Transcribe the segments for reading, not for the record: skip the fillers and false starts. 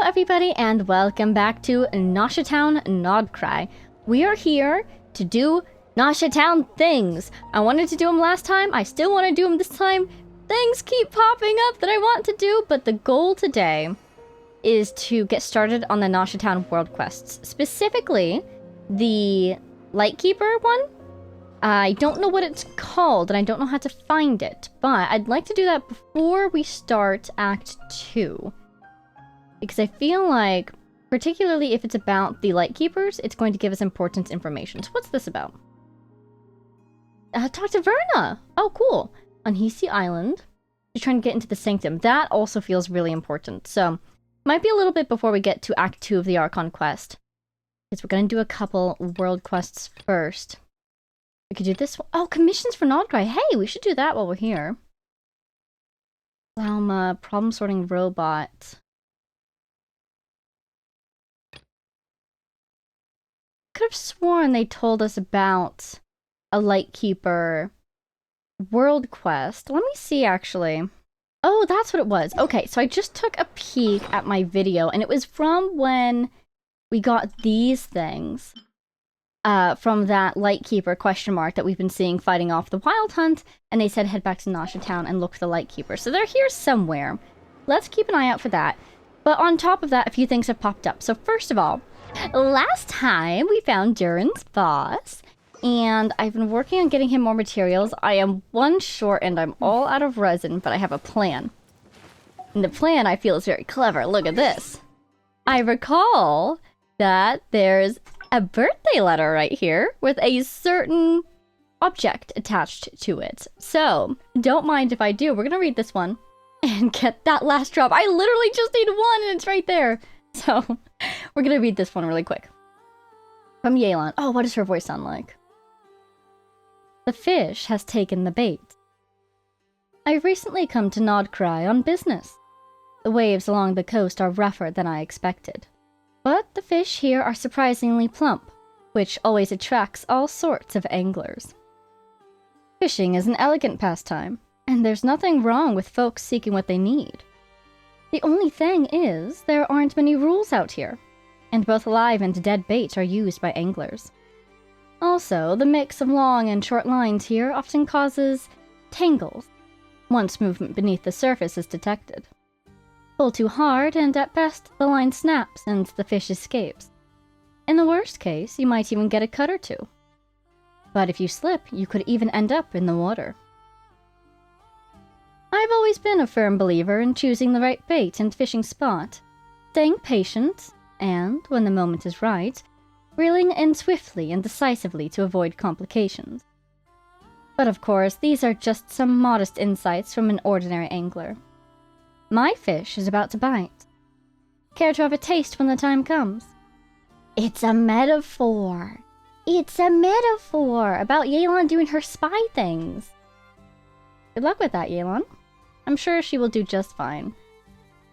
everybody, and welcome back to Nosha Town Nodcry. We are here to do Nosha Town things. I wanted to do them last time. I still want to do them this time. Things keep popping up that I want to do, but the goal today is to get started on the Nosha Town world quests. Specifically, the Lightkeeper one. I don't know what it's called, and I don't know how to find it, but I'd like to do that before we start Act 2. Because I feel like, particularly if it's about the Lightkeepers, it's going to give us important information. So what's this about? Talk to Verna! Oh, cool. On Hisi Island. She's trying to get into the Sanctum. That also feels really important. So, might be a little bit before we get to Act 2 of the Archon quest. Because we're going to do a couple world quests first. We could do this one. Oh, commissions for Nodcry. Hey, we should do that while we're here. Problem sorting robot. Could have sworn they told us about a Lightkeeper world quest. Let me see, actually. Oh, that's what it was. Okay, so I just took a peek at my video, and it was from when we got these things. From that Lightkeeper question mark that we've been seeing fighting off the Wild Hunt, and they said head back to Nosha Town and look for the Lightkeeper. So they're here somewhere. Let's keep an eye out for that. But on top of that, a few things have popped up. So first of all, last time we found Durin's boss, and I've been working on getting him more materials. I am one short and I'm all out of resin, but I have a plan. And the plan I feel is very clever. Look at this. I recall that there's a birthday letter right here with a certain object attached to it. So, don't mind if I do. We're gonna read this one and get that last drop. I literally just need one and it's right there. So, we're gonna read this one really quick. From Yelan. Oh, what does her voice sound like? The fish has taken the bait. I've recently come to Nodcry on business. The waves along the coast are rougher than I expected. But the fish here are surprisingly plump, which always attracts all sorts of anglers. Fishing is an elegant pastime, and there's nothing wrong with folks seeking what they need. The only thing is, there aren't many rules out here, and both live and dead bait are used by anglers. Also, the mix of long and short lines here often causes tangles, once movement beneath the surface is detected. Pull too hard, and at best, the line snaps and the fish escapes. In the worst case, you might even get a cut or two. But if you slip, you could even end up in the water. I've always been a firm believer in choosing the right bait and fishing spot, staying patient, and, when the moment is right, reeling in swiftly and decisively to avoid complications. But of course, these are just some modest insights from an ordinary angler. My fish is about to bite. Care to have a taste when the time comes? It's a metaphor. It's a metaphor about Yelan doing her spy things. Good luck with that, Yelan. I'm sure she will do just fine.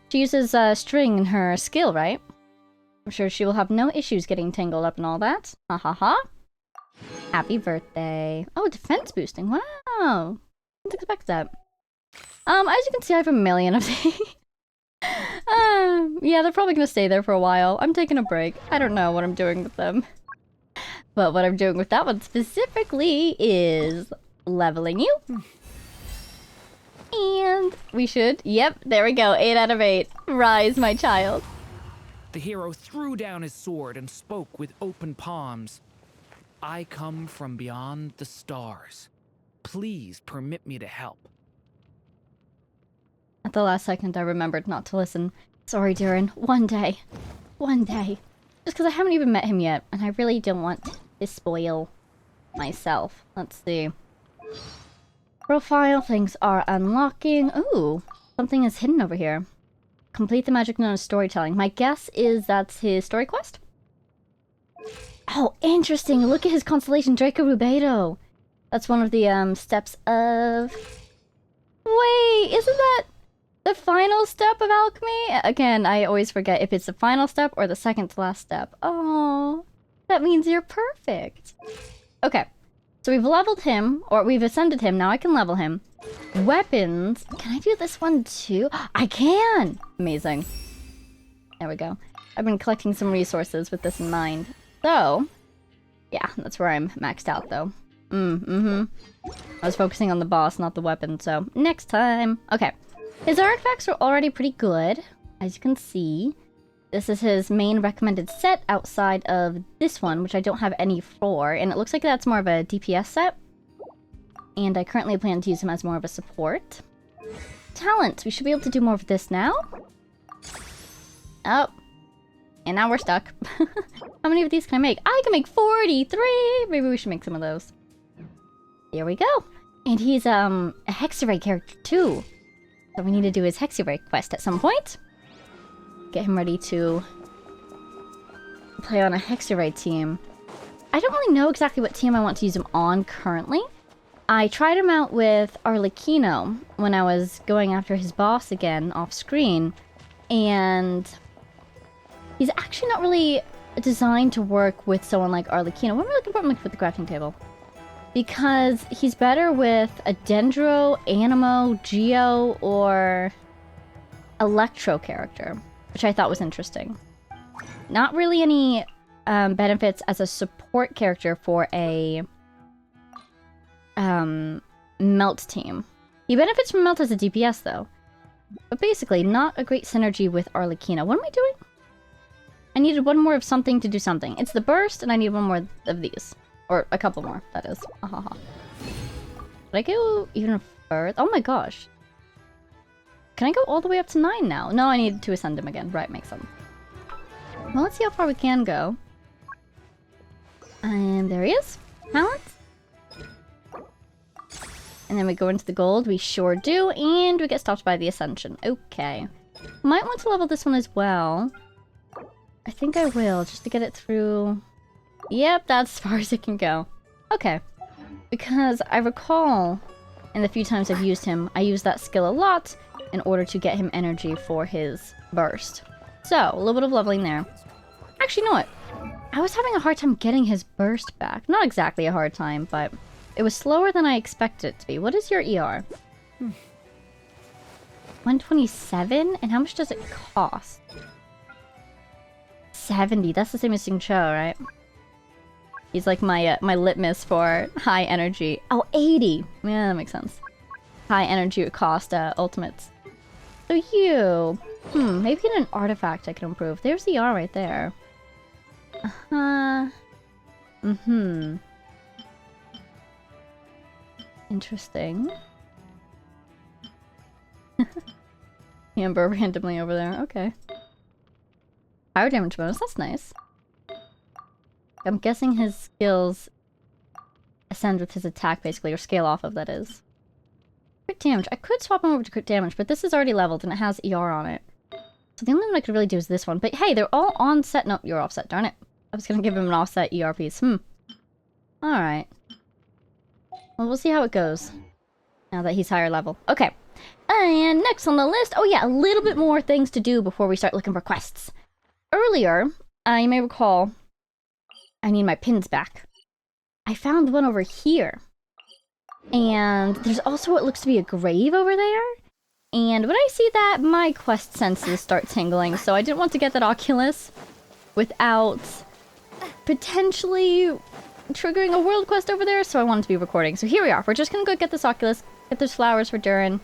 She uses string in her skill, right? I'm sure she will have no issues getting tangled up and all that. Ha ha ha. Happy birthday. Oh, defense boosting. Wow. Didn't expect that. As you can see, I have a million of these. Yeah, they're probably gonna stay there for a while. I'm taking a break. I don't know what I'm doing with them. But what I'm doing with that one specifically is leveling you. And we should, yep, there we go, 8 out of 8. Rise, my child. The hero threw down his sword and spoke with open palms. I come from beyond the stars. Please permit me to help. At the last second, I remembered not to listen. Sorry, Durin. One day. One day. Just because I haven't even met him yet, and I really don't want to spoil myself. Let's see. Profile, things are unlocking. Ooh, something is hidden over here. Complete the magic known as storytelling. My guess is that's his story quest? Oh, interesting. Look at his constellation, Draco Rubedo. That's one of the steps of... Wait, isn't that the final step of alchemy? Again, I always forget if it's the final step or the second to last step. Oh, that means you're perfect. Okay, so we've leveled him, or we've ascended him. Now I can level him. Weapons. Can I do this one too? I can! Amazing. There we go. I've been collecting some resources with this in mind. So, yeah, that's where I'm maxed out, though. I was focusing on the boss, not the weapon, so next time. Okay. His artifacts are already pretty good, as you can see. This is his main recommended set outside of this one, which I don't have any for, and it looks like that's more of a DPS set. And I currently plan to use him as more of a support. Talent! We should be able to do more of this now. Oh. And now we're stuck. How many of these can I make? I can make 43! Maybe we should make some of those. There we go. And he's a Hexarray character too. So we need to do his Hexarray quest at some point. Get him ready to play on a Hexarray team. I don't really know exactly what team I want to use him on currently. I tried him out with Arlecchino when I was going after his boss again off screen, and he's actually not really designed to work with someone like Arlecchino. What am I looking for? I'm looking for the crafting table. Because he's better with a Dendro, Animo, Geo, or Electro character, which I thought was interesting. Not really any benefits as a support character for a Melt team. He benefits from Melt as a DPS though. But basically, not a great synergy with Arlecchino. What am I doing? I needed one more of something to do something. It's the burst, and I need one more of these. Or a couple more, that is. Did I go even further? Oh my gosh. Can I go all the way up to 9 now? No, I need to ascend him again. Right, makes sense. Well, let's see how far we can go. And there he is. Talent. And then we go into the gold. We sure do. And we get stopped by the ascension. Okay. Might want to level this one as well. I think I will, just to get it through. Yep, that's as far as it can go. Okay. Because I recall, in the few times I've used him, I use that skill a lot in order to get him energy for his burst. So, a little bit of leveling there. Actually, you know what? I was having a hard time getting his burst back. Not exactly a hard time, but it was slower than I expected it to be. What is your ER? 127? And how much does it cost? 70. That's the same as Xing Cho, right? He's like my my litmus for high energy. Oh, 80! Yeah, that makes sense. High energy cost ultimates. So you... maybe get an artifact I can improve. There's the R right there. Interesting. Amber randomly over there. Okay. Power damage bonus, that's nice. I'm guessing his skills ascend with his attack, basically, or scale off of, that is. Crit damage. I could swap him over to crit damage, but this is already leveled and it has ER on it. So the only one I could really do is this one. But hey, they're all on-set. Nope, you're offset. Darn it. I was gonna give him an offset ER piece. Alright. Well, we'll see how it goes. Now that he's higher level. Okay. And next on the list... Oh yeah, a little bit more things to do before we start looking for quests. Earlier, you may recall... I need my pins back. I found one over here. And there's also what looks to be a grave over there. And when I see that, my quest senses start tingling. So I didn't want to get that Oculus without potentially triggering a world quest over there. So I wanted to be recording. So here we are. We're just going to go get this Oculus, get those flowers for Durin,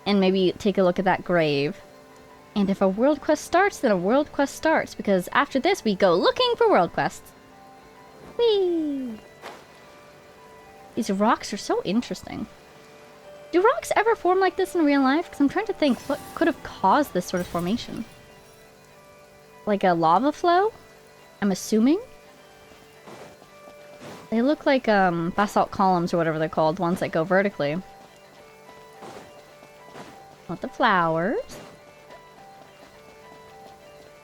and maybe take a look at that grave. And if a world quest starts, then a world quest starts. Because after this, we go looking for world quests. Whee! These rocks are so interesting. Do rocks ever form like this in real life? Because I'm trying to think what could have caused this sort of formation. Like a lava flow? I'm assuming? They look like basalt columns or whatever they're called, ones that go vertically. Want the flowers.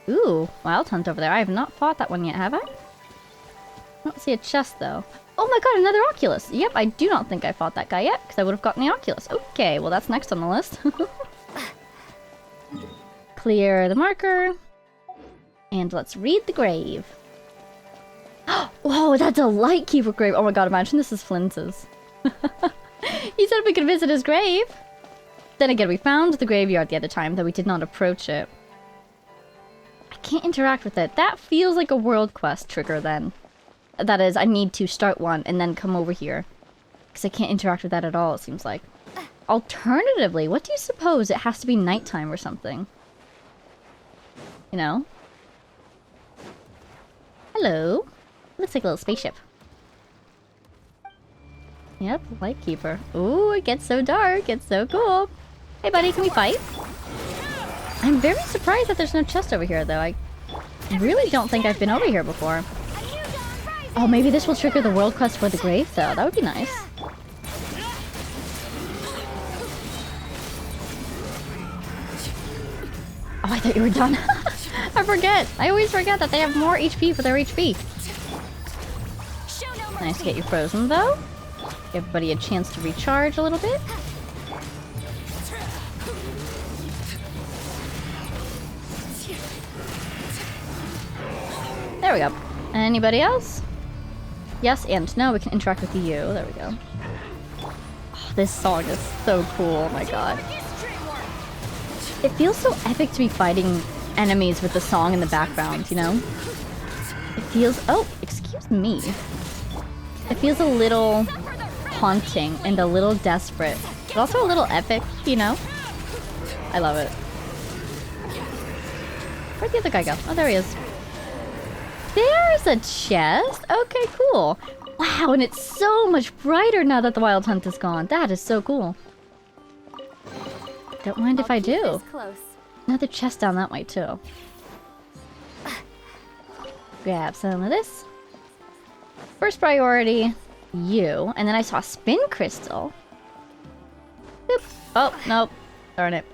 Ooh, Wild Hunt over there. I have not fought that one yet, have I? I don't see a chest, though. Oh my god, another Oculus! Yep, I do not think I fought that guy yet, because I would have gotten the Oculus. Okay, well that's next on the list. Clear the marker. And let's read the grave. Whoa, that's a Lightkeeper grave! Oh my god, imagine this is Flintz's. He said we could visit his grave! Then again, we found the graveyard the other time, though we did not approach it. can't interact with it. That feels like a world quest trigger then. That is, I need to start one and then come over here. Because I can't interact with that at all, it seems like. Alternatively, what do you suppose? It has to be nighttime or something. You know? Hello. Looks like a little spaceship. Yep, lightkeeper. Ooh, it gets so dark. It's so cool. Hey, buddy, can we fight? I'm very surprised that there's no chest over here, though. I really don't think I've been over here before. Oh, maybe this will trigger the world quest for the grave, though. That would be nice. Oh, I thought you were done. I forget. I always forget that they have more HP for their HP. Nice to get you frozen, though. Give everybody a chance to recharge a little bit. There we go. Anybody else? Yes and no, we can interact with you. There we go. Oh, this song is so cool. Oh my god. It feels so epic to be fighting enemies with the song in the background, you know? It feels... Oh, excuse me. It feels a little haunting and a little desperate, but also a little epic, you know? I love it. Where'd the other guy go? Oh, there he is. There's a chest! Okay, cool. Wow, and it's so much brighter now that the wild hunt is gone. That is so cool. Don't mind if I do. Another chest down that way, too. Grab some of this. First priority, you. And then I saw a spin crystal. Boop. Oh, nope. Darn it.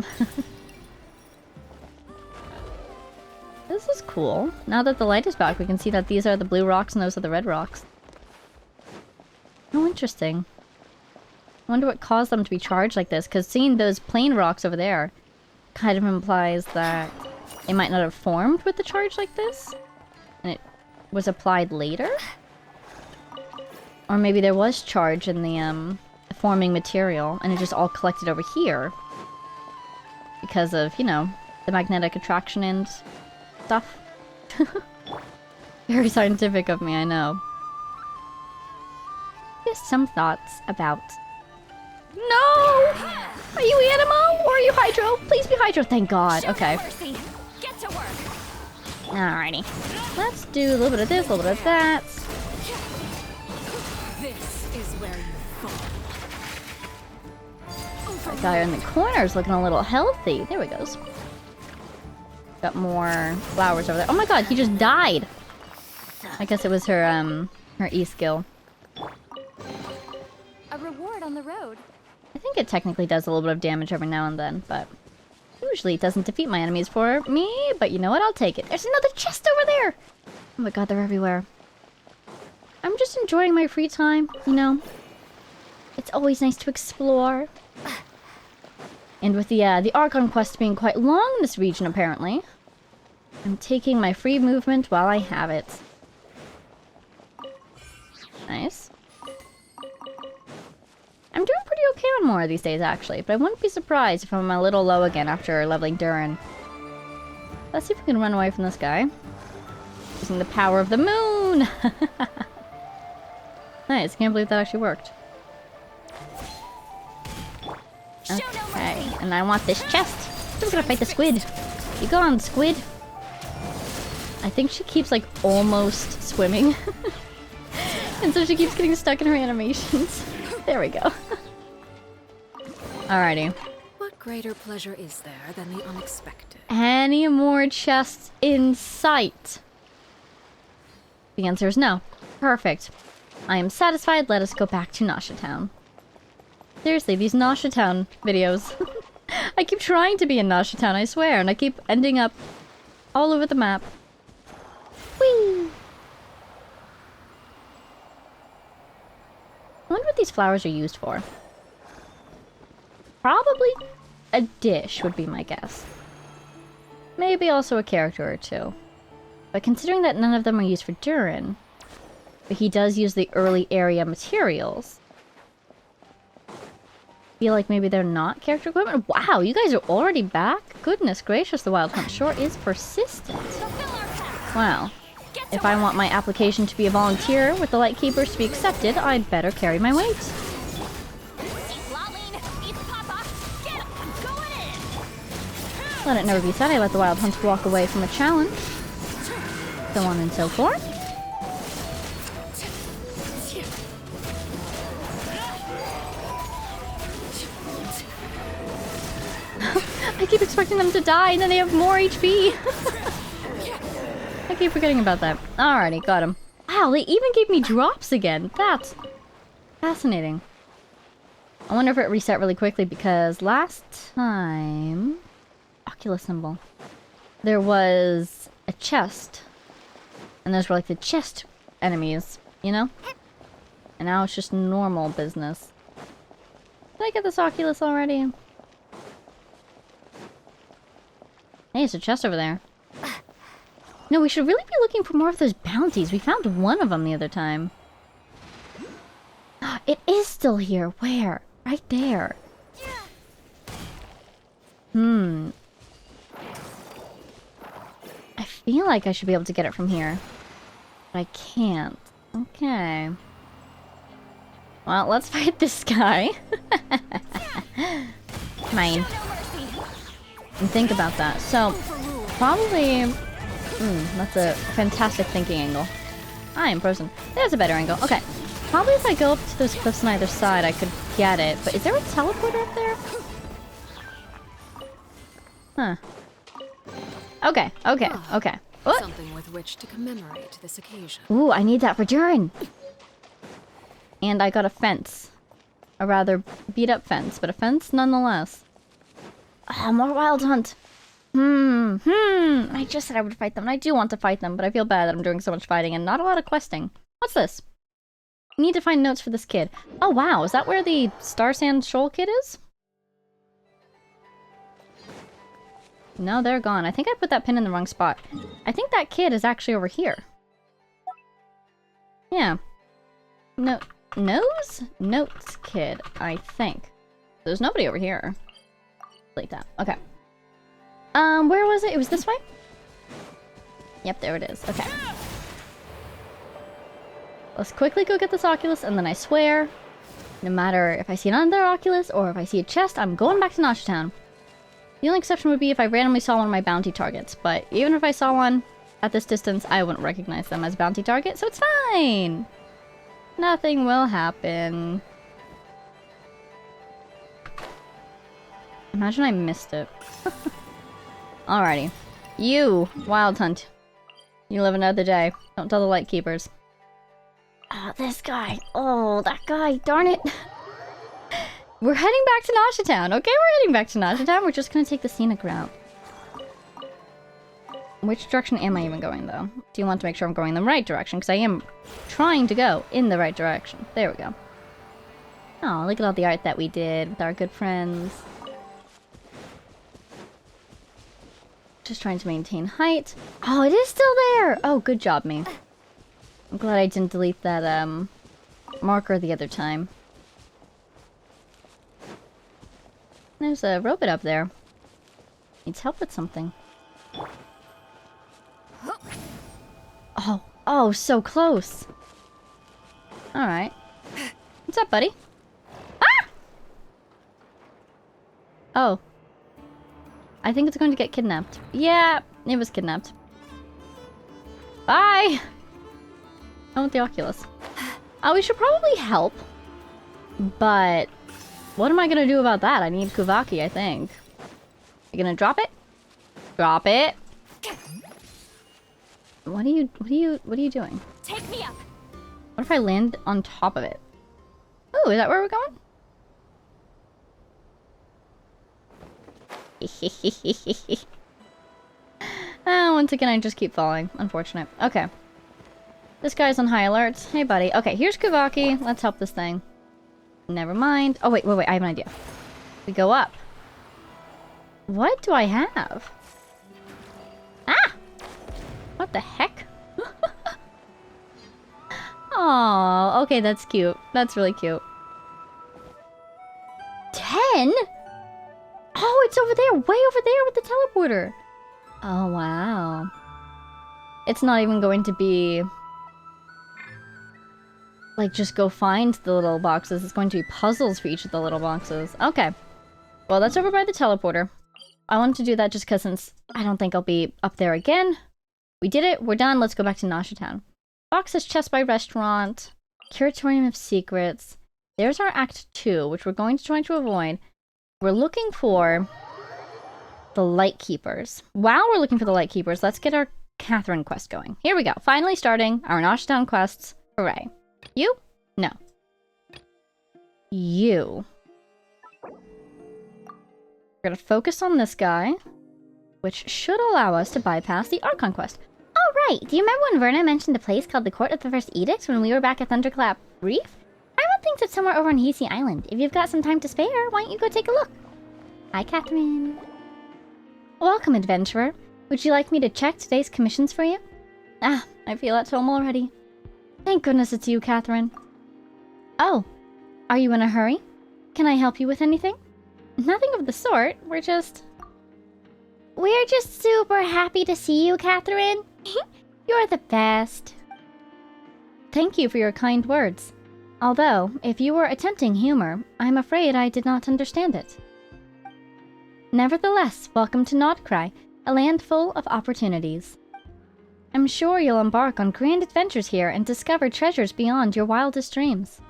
This is cool. Now that the light is back, we can see that these are the blue rocks and those are the red rocks. Oh, interesting. I wonder what caused them to be charged like this, because seeing those plain rocks over there kind of implies that it might not have formed with the charge like this, and it was applied later? Or maybe there was charge in the forming material, and it just all collected over here because of, you know, the magnetic attraction and stuff. Very scientific of me, I know. Just some thoughts about... No! Are you Animo? Or are you Hydro? Please be Hydro, thank God. Okay. Alrighty. Let's do a little bit of this, a little bit of that. This is where you fall. That guy in the corner is looking a little healthy. There we go. Got more flowers over there. Oh my god, he just died! I guess it was her, her E-skill. A reward on the road. I think it technically does a little bit of damage every now and then, but usually it doesn't defeat my enemies for me, but you know what? I'll take it. There's another chest over there! Oh my god, they're everywhere. I'm just enjoying my free time, you know? It's always nice to explore. And with the Archon quest being quite long in this region, apparently, I'm taking my free movement while I have it. Nice. I'm doing pretty okay on more these days, actually, but I wouldn't be surprised if I'm a little low again after leveling Durin. Let's see if we can run away from this guy. Using the power of the moon! Nice, can't believe that actually worked. Okay, and I want this chest. Who's gonna fight the squid? You go on, squid. I think she keeps, like, almost swimming. And so she keeps getting stuck in her animations. There we go. Alrighty. What greater pleasure is there than the unexpected? Any more chests in sight? The answer is no. Perfect. I am satisfied. Let us go back to Nasha Town. Seriously, these Nasha Town videos. I keep trying to be in Nasha Town, I swear, and I keep ending up all over the map. Whee! I wonder what these flowers are used for. Probably a dish would be my guess. Maybe also a character or two. But considering that none of them are used for Durin, but he does use the early area materials, feel like maybe they're not character equipment. Wow, you guys are already back? Goodness gracious, the Wild Hunt sure is persistent. Wow. If I want my application to be a volunteer with the Lightkeepers to be accepted, I'd better carry my weight. Let it never be said I let the Wild Hunt walk away from a challenge. So on and so forth. I keep expecting them to die and then they have more HP. I keep forgetting about that. Alrighty, got him. Wow, they even gave me drops again. That's fascinating. I wonder if it reset really quickly because last time... Oculus symbol. There was a chest. And those were like the chest enemies, you know? And now it's just normal business. Did I get this Oculus already? Hey, it's a chest over there. No, we should really be looking for more of those bounties. We found one of them the other time. It is still here. Where? Right there. I feel like I should be able to get it from here. But I can't. Okay. Well, let's fight this guy. Mine. And think about that. So, probably... that's a fantastic thinking angle. I am frozen. There's a better angle. Okay. Probably if I go up to those cliffs on either side, I could get it. But is there a teleporter up there? Huh. Okay, okay, okay. What? Something with which to commemorate this occasion. Ooh, I need that for Durin. And I got a fence. A rather beat up fence, but a fence nonetheless. Ah, more Wild Hunt. I just said I would fight them, and I do want to fight them, but I feel bad that I'm doing so much fighting and not a lot of questing. What's this? I need to find notes for this kid. Oh wow, is that where the Star Sand Shoal kid is? No, they're gone. I think I put that pin in the wrong spot. I think that kid is actually over here. Yeah. No, Notes kid, I think. There's nobody over here. Like that. Okay. Where was it? It was this way? Yep, there it is. Okay. Let's quickly go get this Oculus, and then I swear, no matter if I see another Oculus or if I see a chest, I'm going back to Notch Town. The only exception would be if I randomly saw one of my bounty targets, but even if I saw one at this distance, I wouldn't recognize them as a bounty target, so it's fine! Nothing will happen. Imagine I missed it. Alrighty. You, Wild Hunt. You live another day. Don't tell the Lightkeepers. Ah, this guy. Oh, that guy. Darn it. We're heading back to Notch Town. Okay, we're heading back to Notch Town. We're just gonna take the scenic route. Which direction am I even going, though? Do you want to make sure I'm going in the right direction? Because I am trying to go in the right direction. There we go. Oh, look at all the art that we did with our good friends. Just trying to maintain height. Oh, it is still there! Oh, good job, me. I'm glad I didn't delete that, marker the other time. There's a robot up there. Needs help with something. Oh, so close. Alright. What's up, buddy? Ah! Oh. I think it's going to get kidnapped. Yeah, it was kidnapped. Bye! I want the Oculus. We should probably help. But what am I gonna do about that? I need Kuvaki, I think. You gonna drop it? Drop it! What are you doing? Take me up. What if I land on top of it? Oh, is that where we're going? Once again, I just keep falling. Unfortunate. Okay. This guy's on high alert. Hey, buddy. Okay, here's Kuvaki. Let's help this thing. Never mind. Oh, wait. I have an idea. We go up. What do I have? Ah! What the heck? Oh, okay, that's cute. That's really cute. 10? Oh, it's over there. Way over there with the teleporter. Oh, wow. It's not even going to be... like, just go find the little boxes. It's going to be puzzles for each of the little boxes. Okay. Well, that's over by the teleporter. I wanted to do that just because since I don't think I'll be up there again. We did it. We're done. Let's go back to Nasha Town. Boxes, chest by restaurant. Curatorium of Secrets. There's our Act 2, which we're going to try to avoid. We're looking for the lightkeepers. While we're looking for the lightkeepers, let's get our Catherine quest going. Here we go. Finally starting our Nasha Town quests. Hooray. You? No. You. We're gonna focus on this guy, which should allow us to bypass the Archon quest. Oh, right. Do you remember when Verna mentioned a place called the Court of the First Edicts when we were back at Thunderclap Reef? Everyone thinks it's somewhere over on Hisi Island. If you've got some time to spare, why don't you go take a look? Hi, Catherine. Welcome, adventurer. Would you like me to check today's commissions for you? Ah, I feel at home already. Thank goodness it's you, Catherine. Oh, Are you in a hurry? Can I help you with anything? nothing of the sort. We're just super happy to see you, Catherine. You're the best. Thank you for your kind words. Although, if you were attempting humor, I'm afraid I did not understand it. Nevertheless, welcome to Nodcry, a land full of opportunities. I'm sure you'll embark on grand adventures here and discover treasures beyond your wildest dreams.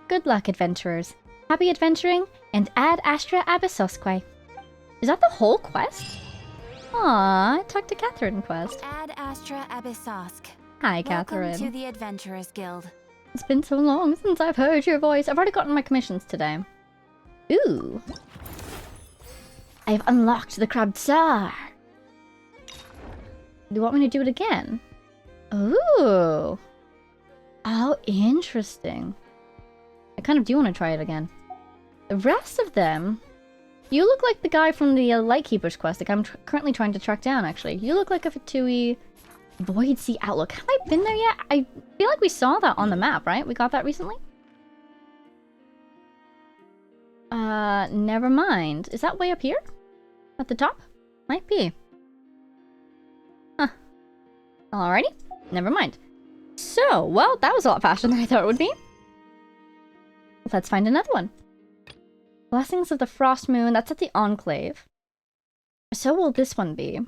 Good luck, adventurers. Happy adventuring, and ad astra abyssosque. Is that the whole quest? Aw, talk to Catherine quest. Ad Astra Abyssosk. Hi, Catherine. Welcome to the Adventurers Guild. It's been so long since I've heard your voice. I've already gotten my commissions today. Ooh. I've unlocked the Crab Tsar. Do you want me to do it again? Ooh. How interesting. I kind of do want to try it again. The rest of them... You look like the guy from the Lightkeepers quest, like I'm currently trying to track down, actually. You look like a Fatui Void Sea Outlook. Have I been there yet? I feel like we saw that on the map, right? We got that recently? Never mind. Is that way up here? At the top? Might be. Huh. Alrighty. Never mind. So, well, that was a lot faster than I thought it would be. Let's find another one. Blessings of the Frost Moon. That's at the Enclave. So will this one be.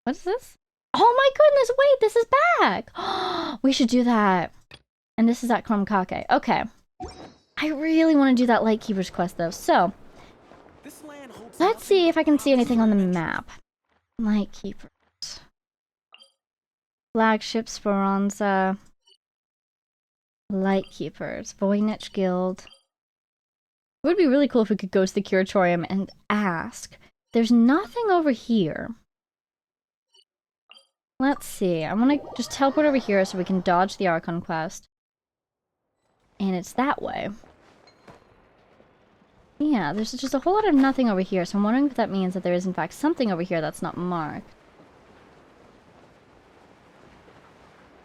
What is this? Oh my goodness, wait, this is back! We should do that. And this is at Kromkake. Okay. I really want to do that Lightkeepers quest, though. So, let's see if I can see anything on the map. Lightkeepers. Flagship Speranza. Lightkeepers. Voynich Guild. It would be really cool if we could go to the Curatorium and ask. There's nothing over here. Let's see. I want to just teleport over here so we can dodge the Archon quest. And it's that way. Yeah, there's just a whole lot of nothing over here, so I'm wondering if that means that there is in fact something over here that's not marked.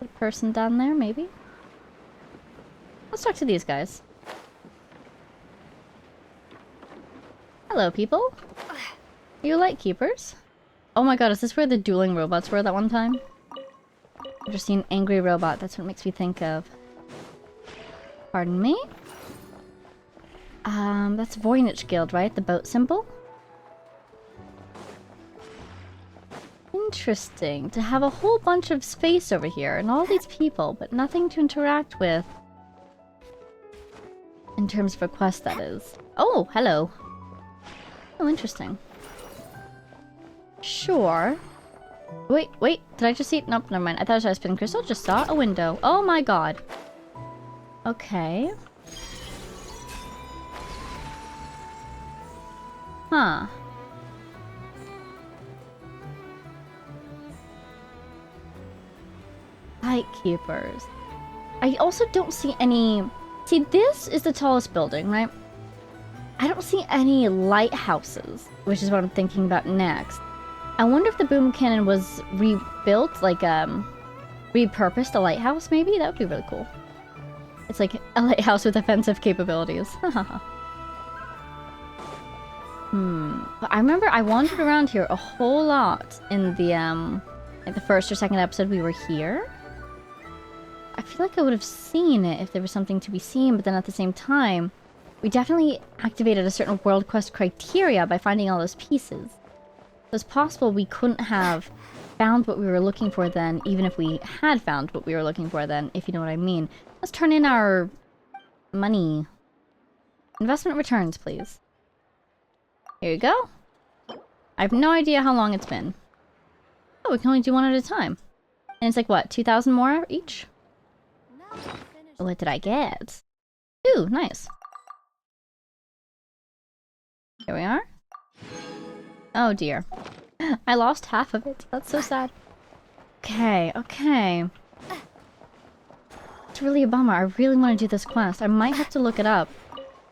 A person down there, maybe? Let's talk to these guys. Hello, people. Are you Lightkeepers? Oh my god, is this where the dueling robots were that one time? I've just seen angry robot, that's what it makes me think of. Pardon me? That's Voynich Guild, right? The boat symbol? Interesting. To have a whole bunch of space over here and all these people, but nothing to interact with. In terms of a quest, that is. Oh, hello. Oh, interesting. Sure. Wait, did I just see? Nope, never mind. I thought I saw a spin crystal, just saw a window. Oh my god. Okay. Huh. Lightkeepers. I also don't see any... See, this is the tallest building, right? I don't see any lighthouses, which is what I'm thinking about next. I wonder if the boom cannon was rebuilt, like, repurposed a lighthouse, maybe? That would be really cool. It's like a lighthouse with offensive capabilities. But I remember I wandered around here a whole lot in the like the first or second episode we were here. I feel like I would have seen it if there was something to be seen, but then at the same time, we definitely activated a certain world quest criteria by finding all those pieces. So it's possible we couldn't have found what we were looking for then, even if we had found what we were looking for then, if you know what I mean. Let's turn in our money. Investment returns, please. Here you go. I have no idea how long it's been. Oh, we can only do one at a time. And it's like, what, 2,000 more each? What did I get? Ooh, nice. Here we are. Oh dear. I lost half of it. That's so sad. Okay, okay. It's really a bummer. I really want to do this quest. I might have to look it up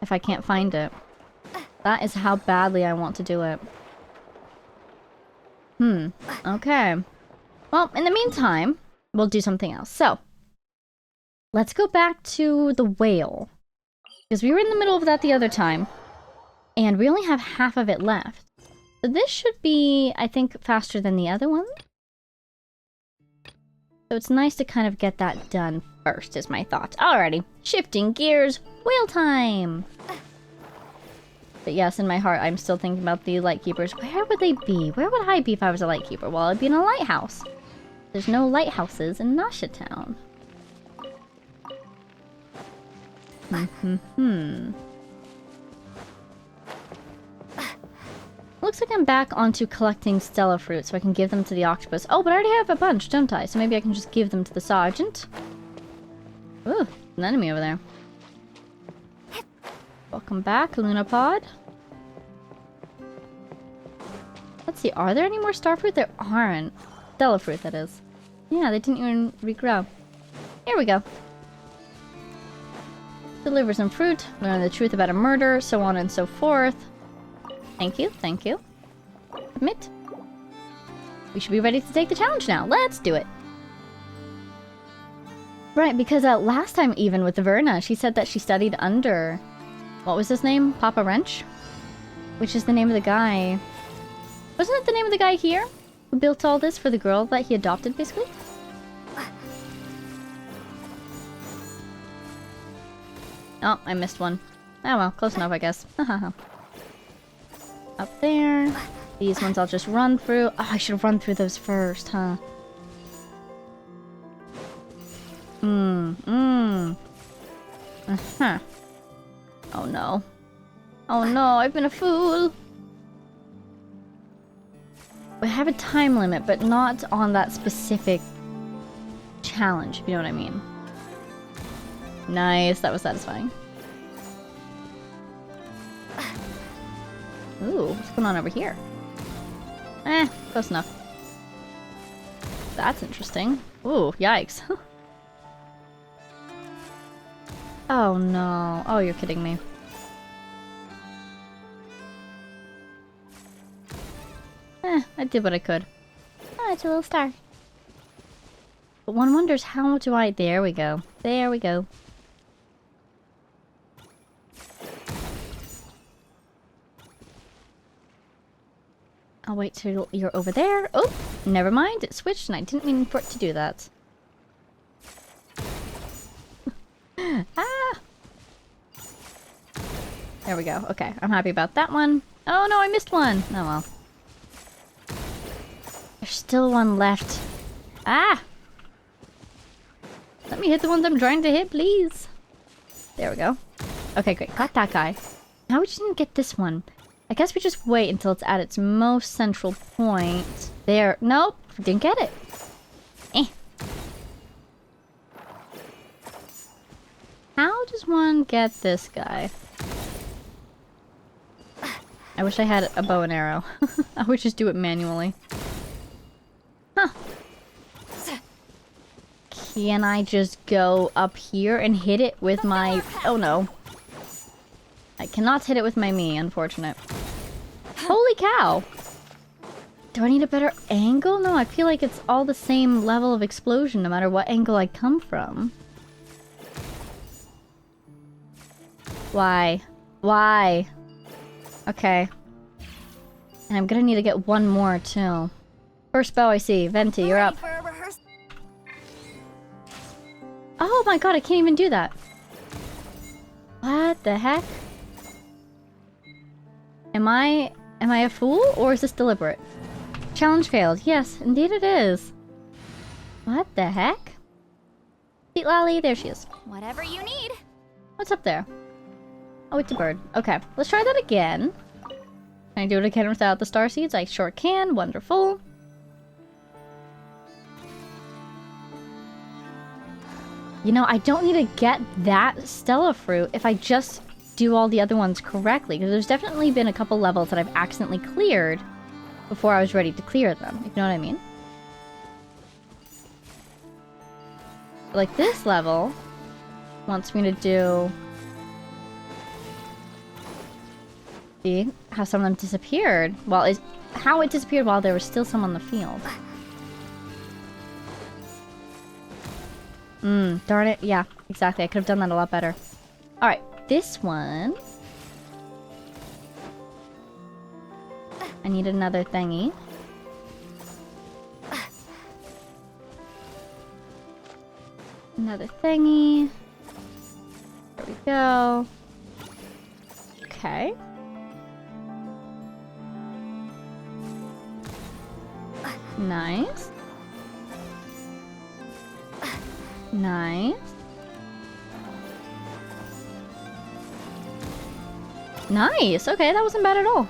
if I can't find it. That is how badly I want to do it. Okay. Well, in the meantime, we'll do something else. So, let's go back to the whale. Because we were in the middle of that the other time. And we only have half of it left. So this should be, I think, faster than the other one. So it's nice to kind of get that done first, is my thought. Alrighty. Shifting gears. Whale time! But yes, in my heart, I'm still thinking about the lightkeepers. Where would they be? Where would I be if I was a lightkeeper? Well, I'd be in a lighthouse. There's no lighthouses in Nasha Town. Looks like I'm back onto collecting Stella fruit so I can give them to the octopus. Oh, but I already have a bunch, don't I? So maybe I can just give them to the sergeant. Ooh, an enemy over there. Welcome back, Lunapod. Let's see, are there any more star fruit? There aren't. Stella fruit, that is. Yeah, they didn't even regrow. Here we go. Deliver some fruit, learn the truth about a murder, so on and so forth. Thank you, thank you. Submit. We should be ready to take the challenge now. Let's do it. Right, because last time even with Verna, she said that she studied under... What was his name? Papa Wrench? Which is the name of the guy... Wasn't it the name of the guy here? Who built all this for the girl that he adopted, basically? Oh, I missed one. Oh well, close enough, I guess. Up there. These ones I'll just run through. Oh, I should have run through those first, huh? Uh-huh. Oh no. Oh no, I've been a fool. We have a time limit, but not on that specific challenge, if you know what I mean. Nice, that was satisfying. Ooh, what's going on over here? Close enough. That's interesting. Ooh, yikes. Oh no. Oh, you're kidding me. I did what I could. Oh, it's a little star. But one wonders how do I... There we go. There we go. I'll wait till you're over there. Oh, never mind. It switched and I didn't mean for it to do that. Ah! There we go. Okay, I'm happy about that one. Oh no, I missed one. Oh well. There's still one left. Ah! Let me hit the ones I'm trying to hit, please. There we go. Okay, great. Got that guy. Now we just didn't get this one. I guess we just wait until it's at its most central point. There. Nope. Didn't get it. How does one get this guy? I wish I had a bow and arrow. I would just do it manually. Huh. Can I just go up here and hit it with my... Oh no. I cannot hit it with my me, unfortunate. Holy cow! Do I need a better angle? No, I feel like it's all the same level of explosion no matter what angle I come from. Why? Why? Okay. And I'm gonna need to get one more too. First bow I see. Venti, you're up. Oh my god, I can't even do that. What the heck? Am I a fool, or is this deliberate? Challenge failed. Yes, indeed it is. What the heck? Sweet Lolly, there she is. Whatever you need. What's up there? Oh, it's a bird. Okay, let's try that again. Can I do it again without the star seeds? I sure can. Wonderful. You know, I don't need to get that Stella fruit if I just do all the other ones correctly. Because there's definitely been a couple levels that I've accidentally cleared before I was ready to clear them. If you know what I mean? Like this level wants me to do... See? How some of them disappeared. Well, how it disappeared while there was still some on the field. Darn it. Yeah, exactly. I could have done that a lot better. Alright, this one. I need another thingy. Another thingy. There we go. Okay. Nice. Nice. Nice! Okay, that wasn't bad at all.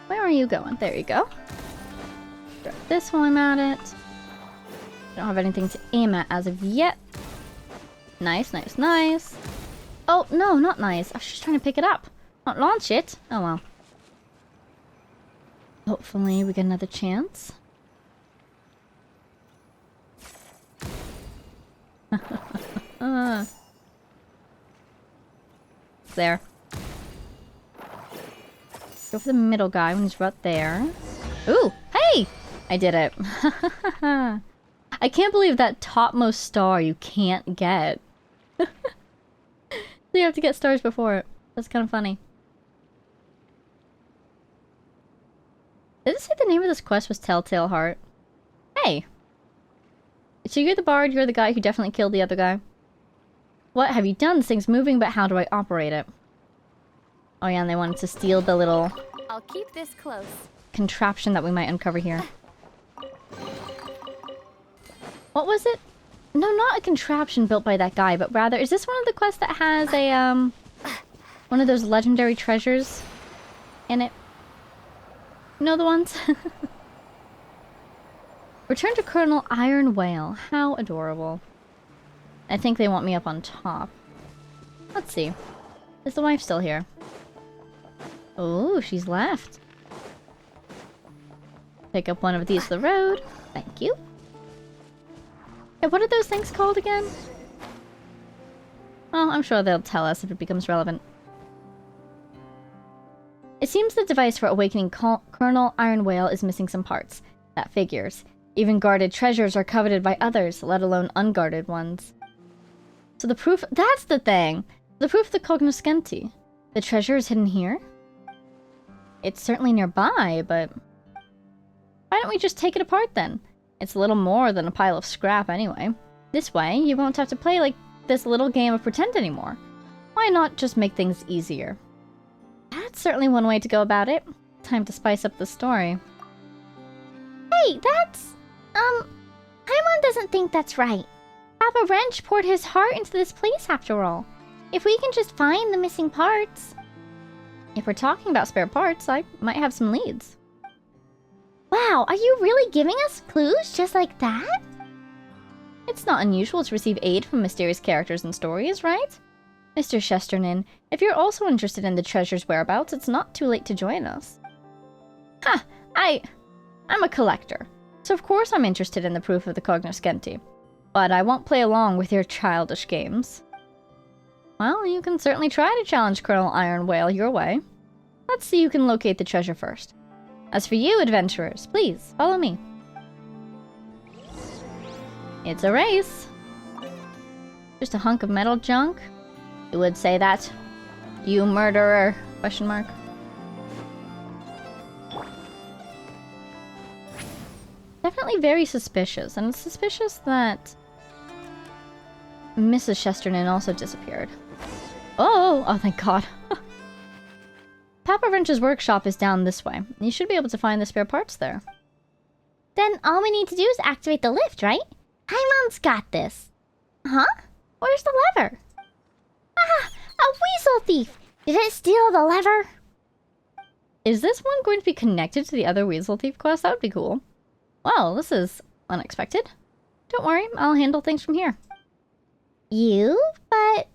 Where are you going? There you go. Drop this while I'm at it. Don't have anything to aim at as of yet. Nice, nice, nice. Oh, no, not nice. I was just trying to pick it up. Not launch it. Oh, well. Hopefully we get another chance. There. Go for the middle guy when he's right there. Ooh, hey! I did it. I can't believe that topmost star you can't get. So you have to get stars before it. That's kind of funny. Did it say the name of this quest was Telltale Heart? Hey! So you're the bard, you're the guy who definitely killed the other guy. What have you done? This thing's moving, but how do I operate it? Oh yeah, and they wanted to steal the little... I'll keep this close. contraption that we might uncover here. What was it? No, not a contraption built by that guy, but rather... Is this one of the quests that has a, one of those legendary treasures in it? You know the ones? Return to Colonel Iron Whale. How adorable. I think they want me up on top. Let's see. Is the wife still here? Oh, she's left. Pick up one of these to the road. Thank you. Hey, what are those things called again? Well, I'm sure they'll tell us if it becomes relevant. It seems the device for awakening Colonel Iron Whale is missing some parts. That figures. Even guarded treasures are coveted by others, let alone unguarded ones. So the proof... That's the thing! The proof of the Cognoscenti. The treasure is hidden here? It's certainly nearby, but... Why don't we just take it apart then? It's a little more than a pile of scrap anyway. This way, you won't have to play like this little game of pretend anymore. Why not just make things easier? That's certainly one way to go about it. Time to spice up the story. Hey, that's... Paimon doesn't think that's right. Papa Wrench poured his heart into this place after all. If we can just find the missing parts... If we're talking about spare parts, I might have some leads. Wow, are you really giving us clues just like that? It's not unusual to receive aid from mysterious characters and stories, right? Mr. Chesterton, if you're also interested in the treasure's whereabouts, it's not too late to join us. Ha! I'm a collector, so of course I'm interested in the proof of the Cognoscenti. But I won't play along with your childish games. Well, you can certainly try to challenge Colonel Iron Whale your way. Let's see who can locate the treasure first. As for you, adventurers, please, follow me. It's a race. Just a hunk of metal junk? You would say that? You murderer? Question mark. definitely very suspicious, and it's suspicious that Mrs. Chesterton also disappeared. Oh, thank God. Papa Wrench's workshop is down this way. You should be able to find the spare parts there. Then all we need to do is activate the lift, right? Paimon's got this. Huh? Where's the lever? Ah! A weasel thief! Did it steal the lever? Is this one going to be connected to the other Weasel Thief quest? That would be cool. Well, this is unexpected. Don't worry, I'll handle things from here. You? But...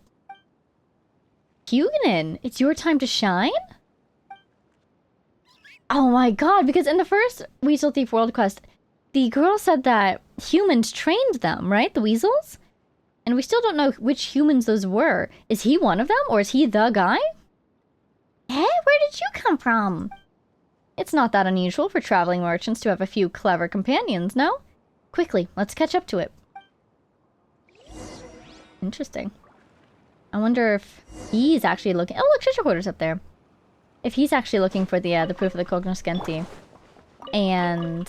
Huguenin, it's your time to shine? Oh my God, because in the first Weasel Thief World quest, the girl said that humans trained them, right? The weasels? And we still don't know which humans those were. Is he one of them, or is he the guy? Eh? Where did you come from? It's not that unusual for traveling merchants to have a few clever companions, no? Quickly, let's catch up to it. Interesting. I wonder if he's actually looking... Oh, look, treasure hoarder's up there. If he's actually looking for the proof of the Cognoscenti. And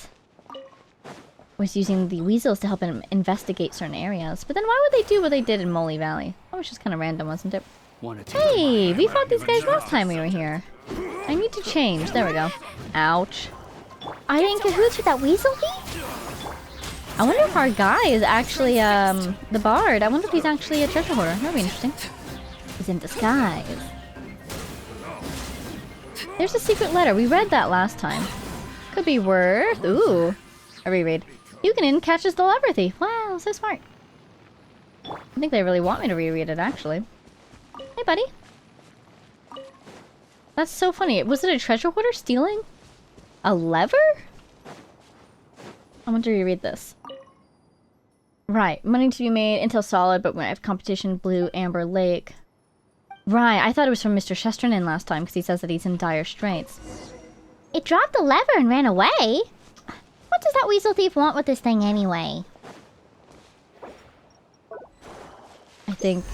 was using the weasels to help him investigate certain areas. But then why would they do what they did in Molly Valley? That was just kind of random, wasn't it? Hey, we fought these guys last time we were here. I need to change. There we go. Ouch. Are you in cahoots with that weasel thief? I wonder if our guy is actually, the bard. I wonder if he's actually a treasure hoarder. That'd be interesting. He's in disguise. There's a secret letter. We read that last time. Could be worth... Ooh. A reread. Huguenin catches the lever thief. Wow, so smart. I think they really want me to reread it, actually. Hey, buddy. That's so funny. Was it a treasure hoarder stealing a lever? I want to reread this. Right. Money to be made until solid, but when I have competition, Blue Amber Lake. Right. I thought it was from Mr. Chesterton last time because he says that he's in dire straits. It dropped the lever and ran away? What does that weasel thief want with this thing anyway? I think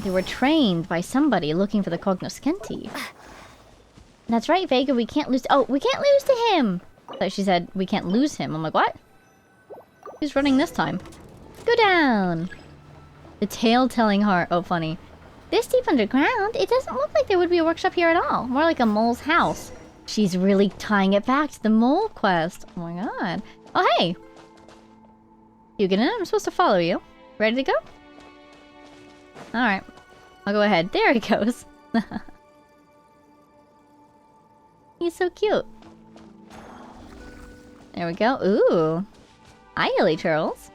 they were trained by somebody looking for the Cognoscenti. That's right, Vega. We can't lose... Oh, we can't lose to him! I thought she said we can't lose him. I'm like, what? Who's running this time? Go down! The tale-telling heart. Oh, funny. This deep underground, it doesn't look like there would be a workshop here at all. More like a mole's house. She's really tying it back to the mole quest. Oh my God. Oh, hey! Huguenin, I'm supposed to follow you. Ready to go? Alright. I'll go ahead. There he goes. He's so cute. There we go. Ooh. Hi, Illy Turtles.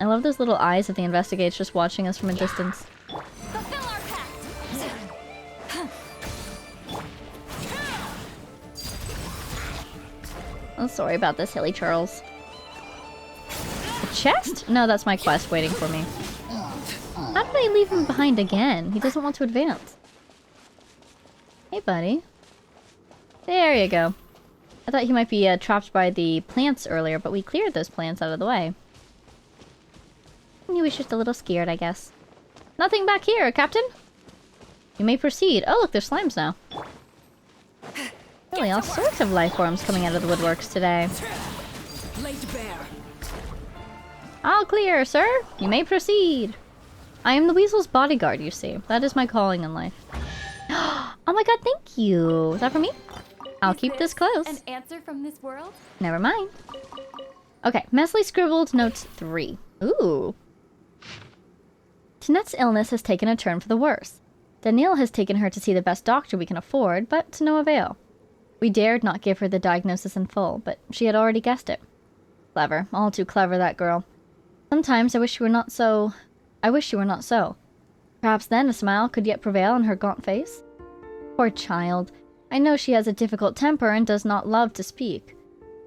I love those little eyes of the investigators just watching us from a distance. Fulfill our pact. I'm sorry about this, Hilly Charles. A chest? No, that's my quest waiting for me. How did I leave him behind again? He doesn't want to advance. Hey, buddy. There you go. I thought he might be trapped by the plants earlier, but we cleared those plants out of the way. He was just a little scared, I guess. Nothing back here, Captain. You may proceed. Oh, look, there's slimes now. Really, all sorts of life forms coming out of the woodworks today. All clear, sir. You may proceed. I am the weasel's bodyguard, you see. That is my calling in life. Oh my God, thank you. Is that for me? I'll keep this close. An answer from this world? Never mind. Okay, Mesley scribbled notes 3. Ooh. Tinette's illness has taken a turn for the worse. Danielle has taken her to see the best doctor we can afford, but to no avail. We dared not give her the diagnosis in full, but she had already guessed it. Clever. All too clever, that girl. Sometimes I wish she were not so... Perhaps then a smile could yet prevail on her gaunt face. Poor child. I know she has a difficult temper and does not love to speak.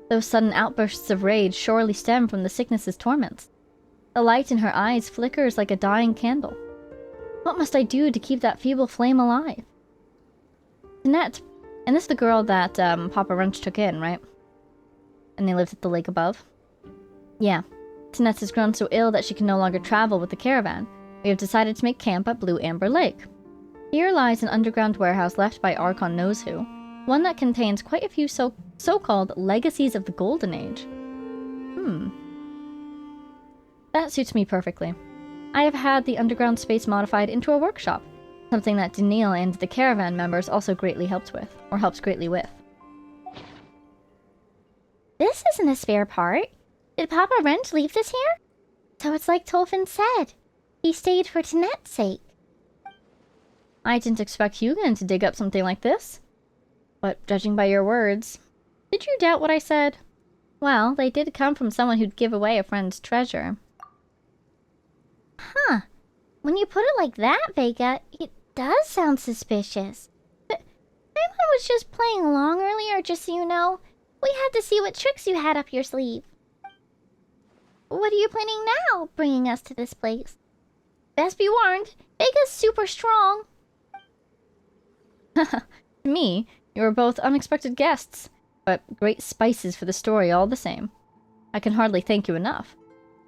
Those sudden outbursts of rage surely stem from the sickness's torments. The light in her eyes flickers like a dying candle. What must I do to keep that feeble flame alive? Tinette, and this is the girl that Papa Wrench took in, right? And they lived at the lake above? Yeah. Tinette has grown so ill that she can no longer travel with the caravan. We have decided to make camp at Blue Amber Lake. Here lies an underground warehouse left by Archon knows who. One that contains quite a few so-called legacies of the Golden Age. That suits me perfectly. I have had the underground space modified into a workshop, something that Daniil and the caravan members also greatly helps greatly with. This isn't a spare part. Did Papa Wrench leave this here? So it's like Tolfin said. He stayed for Tanet's sake. I didn't expect Hugin to dig up something like this. But judging by your words, did you doubt what I said? Well, they did come from someone who'd give away a friend's treasure. Huh. When you put it like that, Vega, it does sound suspicious. But Paimon was just playing along earlier, just so you know. We had to see what tricks you had up your sleeve. What are you planning now, bringing us to this place? Best be warned, Vega's super strong. To me, you were both unexpected guests, but great spices for the story all the same. I can hardly thank you enough.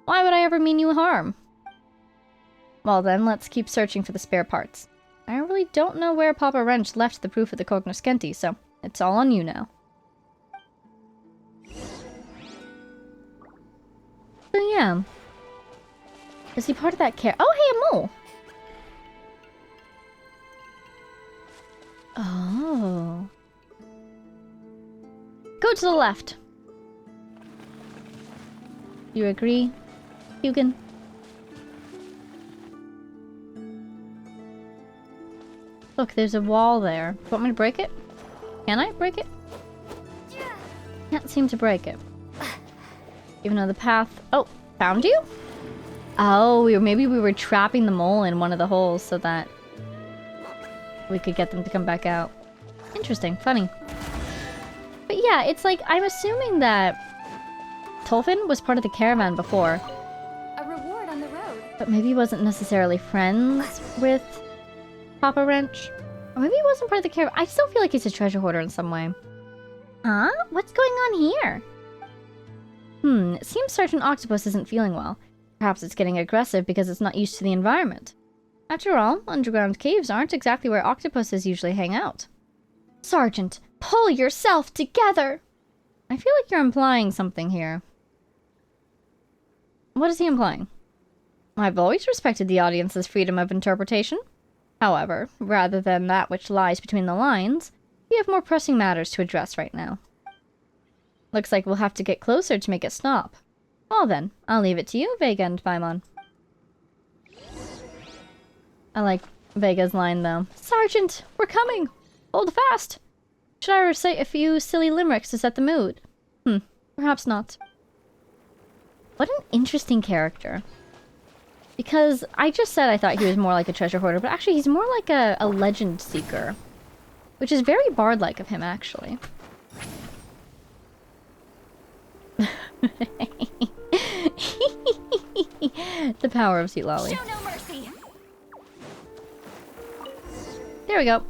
Why would I ever mean you harm? Well then, let's keep searching for the spare parts. I really don't know where Papa Wrench left the proof of the Cognoscenti, so it's all on you now. So yeah. Is he part of that Oh, hey, a mole! Oh. Go to the left. You agree, Hugin? Look, there's a wall there. Do you want me to break it? Can I break it? Can't seem to break it. Even though the path... Oh, found you? Oh, maybe we were trapping the mole in one of the holes so that we could get them to come back out. Interesting. Funny. But yeah, it's like, I'm assuming that Tolfin was part of the caravan before. A reward on the road. But maybe he wasn't necessarily friends with Papa Wrench. Or maybe he wasn't part of the caravan. I still feel like he's a treasure hoarder in some way. Huh? What's going on here? It seems Sergeant Octopus isn't feeling well. Perhaps it's getting aggressive because it's not used to the environment. After all, underground caves aren't exactly where octopuses usually hang out. Sergeant, pull yourself together! I feel like you're implying something here. What is he implying? I've always respected the audience's freedom of interpretation. However, rather than that which lies between the lines, we have more pressing matters to address right now. Looks like we'll have to get closer to make it stop. Well then, I'll leave it to you, Vega and Paimon. I like Vega's line though. Sergeant, we're coming! Hold fast! Should I recite a few silly limericks to set the mood? Perhaps not. What an interesting character. Because I just said I thought he was more like a treasure hoarder, but actually he's more like a legend seeker. Which is very bard-like of him, actually. The power of Sweet Lolly. Show no mercy. There we go.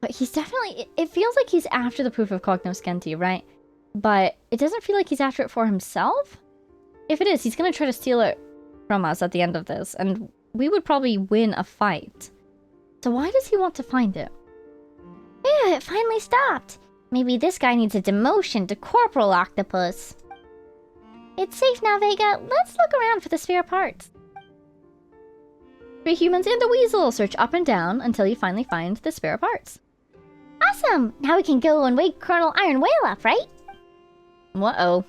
But he's definitely... It feels like he's after the proof of Cognoscenti, right? But it doesn't feel like he's after it for himself. If it is, he's going to try to steal it from us at the end of this. And we would probably win a fight. So why does he want to find it? Phew, it finally stopped. Maybe this guy needs a demotion to Corporal Octopus. It's safe now, Vega. Let's look around for the spare parts. 3 humans and a weasel search up and down until you finally find the spare parts. Awesome! Now we can go and wake Colonel Iron Whale up, right? Uh-oh.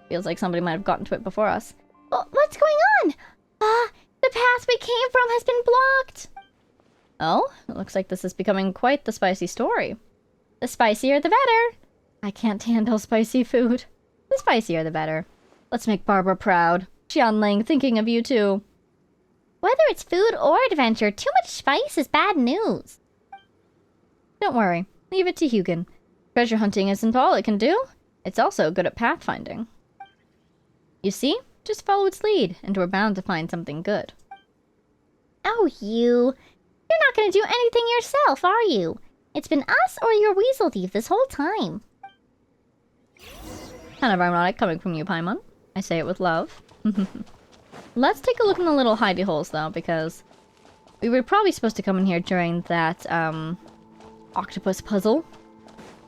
Feels like somebody might have gotten to it before us. What's going on? The path we came from has been blocked. Oh, it looks like this is becoming quite the spicy story. The spicier the better. I can't handle spicy food. The spicier the better. Let's make Barbara proud. Xianling, thinking of you too. Whether it's food or adventure, too much spice is bad news. Don't worry. Leave it to Hugin. Treasure hunting isn't all it can do. It's also good at pathfinding. You see? Just follow its lead, and we're bound to find something good. Oh, you're not gonna do anything yourself, are you? It's been us or your weasel thief this whole time. Kind of ironic coming from you, Paimon. I say it with love. Let's take a look in the little hidey holes, though, because We were probably supposed to come in here during that, octopus puzzle.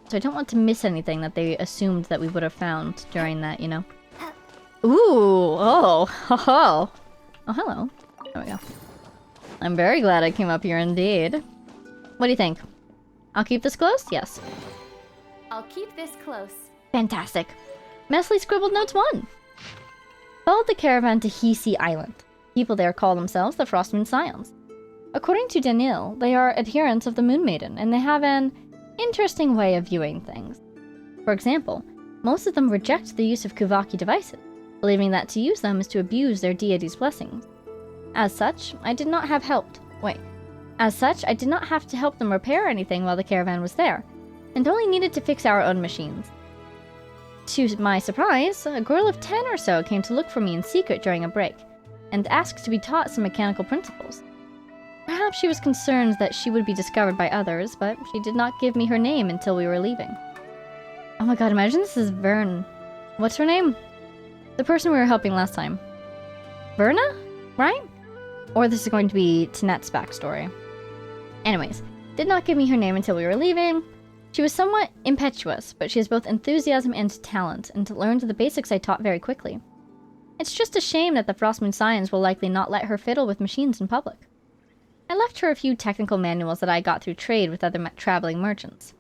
So I don't want to miss anything that they assumed that we would have found during that, you know? Ooh! Oh! Ho ho! Oh, hello. There we go. I'm very glad I came up here indeed. What do you think? I'll keep this close? Yes. I'll keep this close. Fantastic. Messily scribbled notes 1. Followed the caravan to Hisi Island. People there call themselves the Frostmoon Scions. According to Daniil, they are adherents of the Moon Maiden, and they have an interesting way of viewing things. For example, most of them reject the use of Kuvaki devices, believing that to use them is to abuse their deity's blessings. As such, I did not have to help them repair anything while the caravan was there, and only needed to fix our own machines. To my surprise, a girl of 10 or so came to look for me in secret during a break, and asked to be taught some mechanical principles. Perhaps she was concerned that she would be discovered by others, but she did not give me her name until we were leaving. Oh my god, imagine this is Vern. What's her name? The person we were helping last time. Verna? Right? Or this is going to be Tanette's backstory. Anyways, did not give me her name until we were leaving. She was somewhat impetuous, but she has both enthusiasm and talent, and learned the basics I taught very quickly. It's just a shame that the Frostmoon Scions will likely not let her fiddle with machines in public. I left her a few technical manuals that I got through trade with other traveling merchants.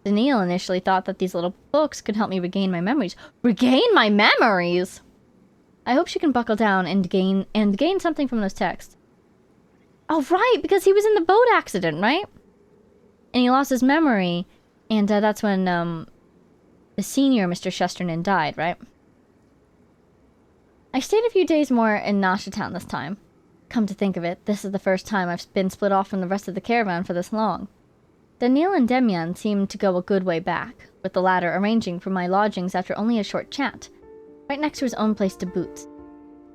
Daniil initially thought that these little books could help me regain my memories. Regain my memories?! I hope she can buckle down and gain something from those texts. Oh, right, because he was in the boat accident, right? And he lost his memory, and that's when the senior Mr. Shesternan died, right? I stayed a few days more in Nasha Town this time. Come to think of it, this is the first time I've been split off from the rest of the caravan for this long. Daniil and Demian seemed to go a good way back, with the latter arranging for my lodgings after only a short chat, right next to his own place to boot.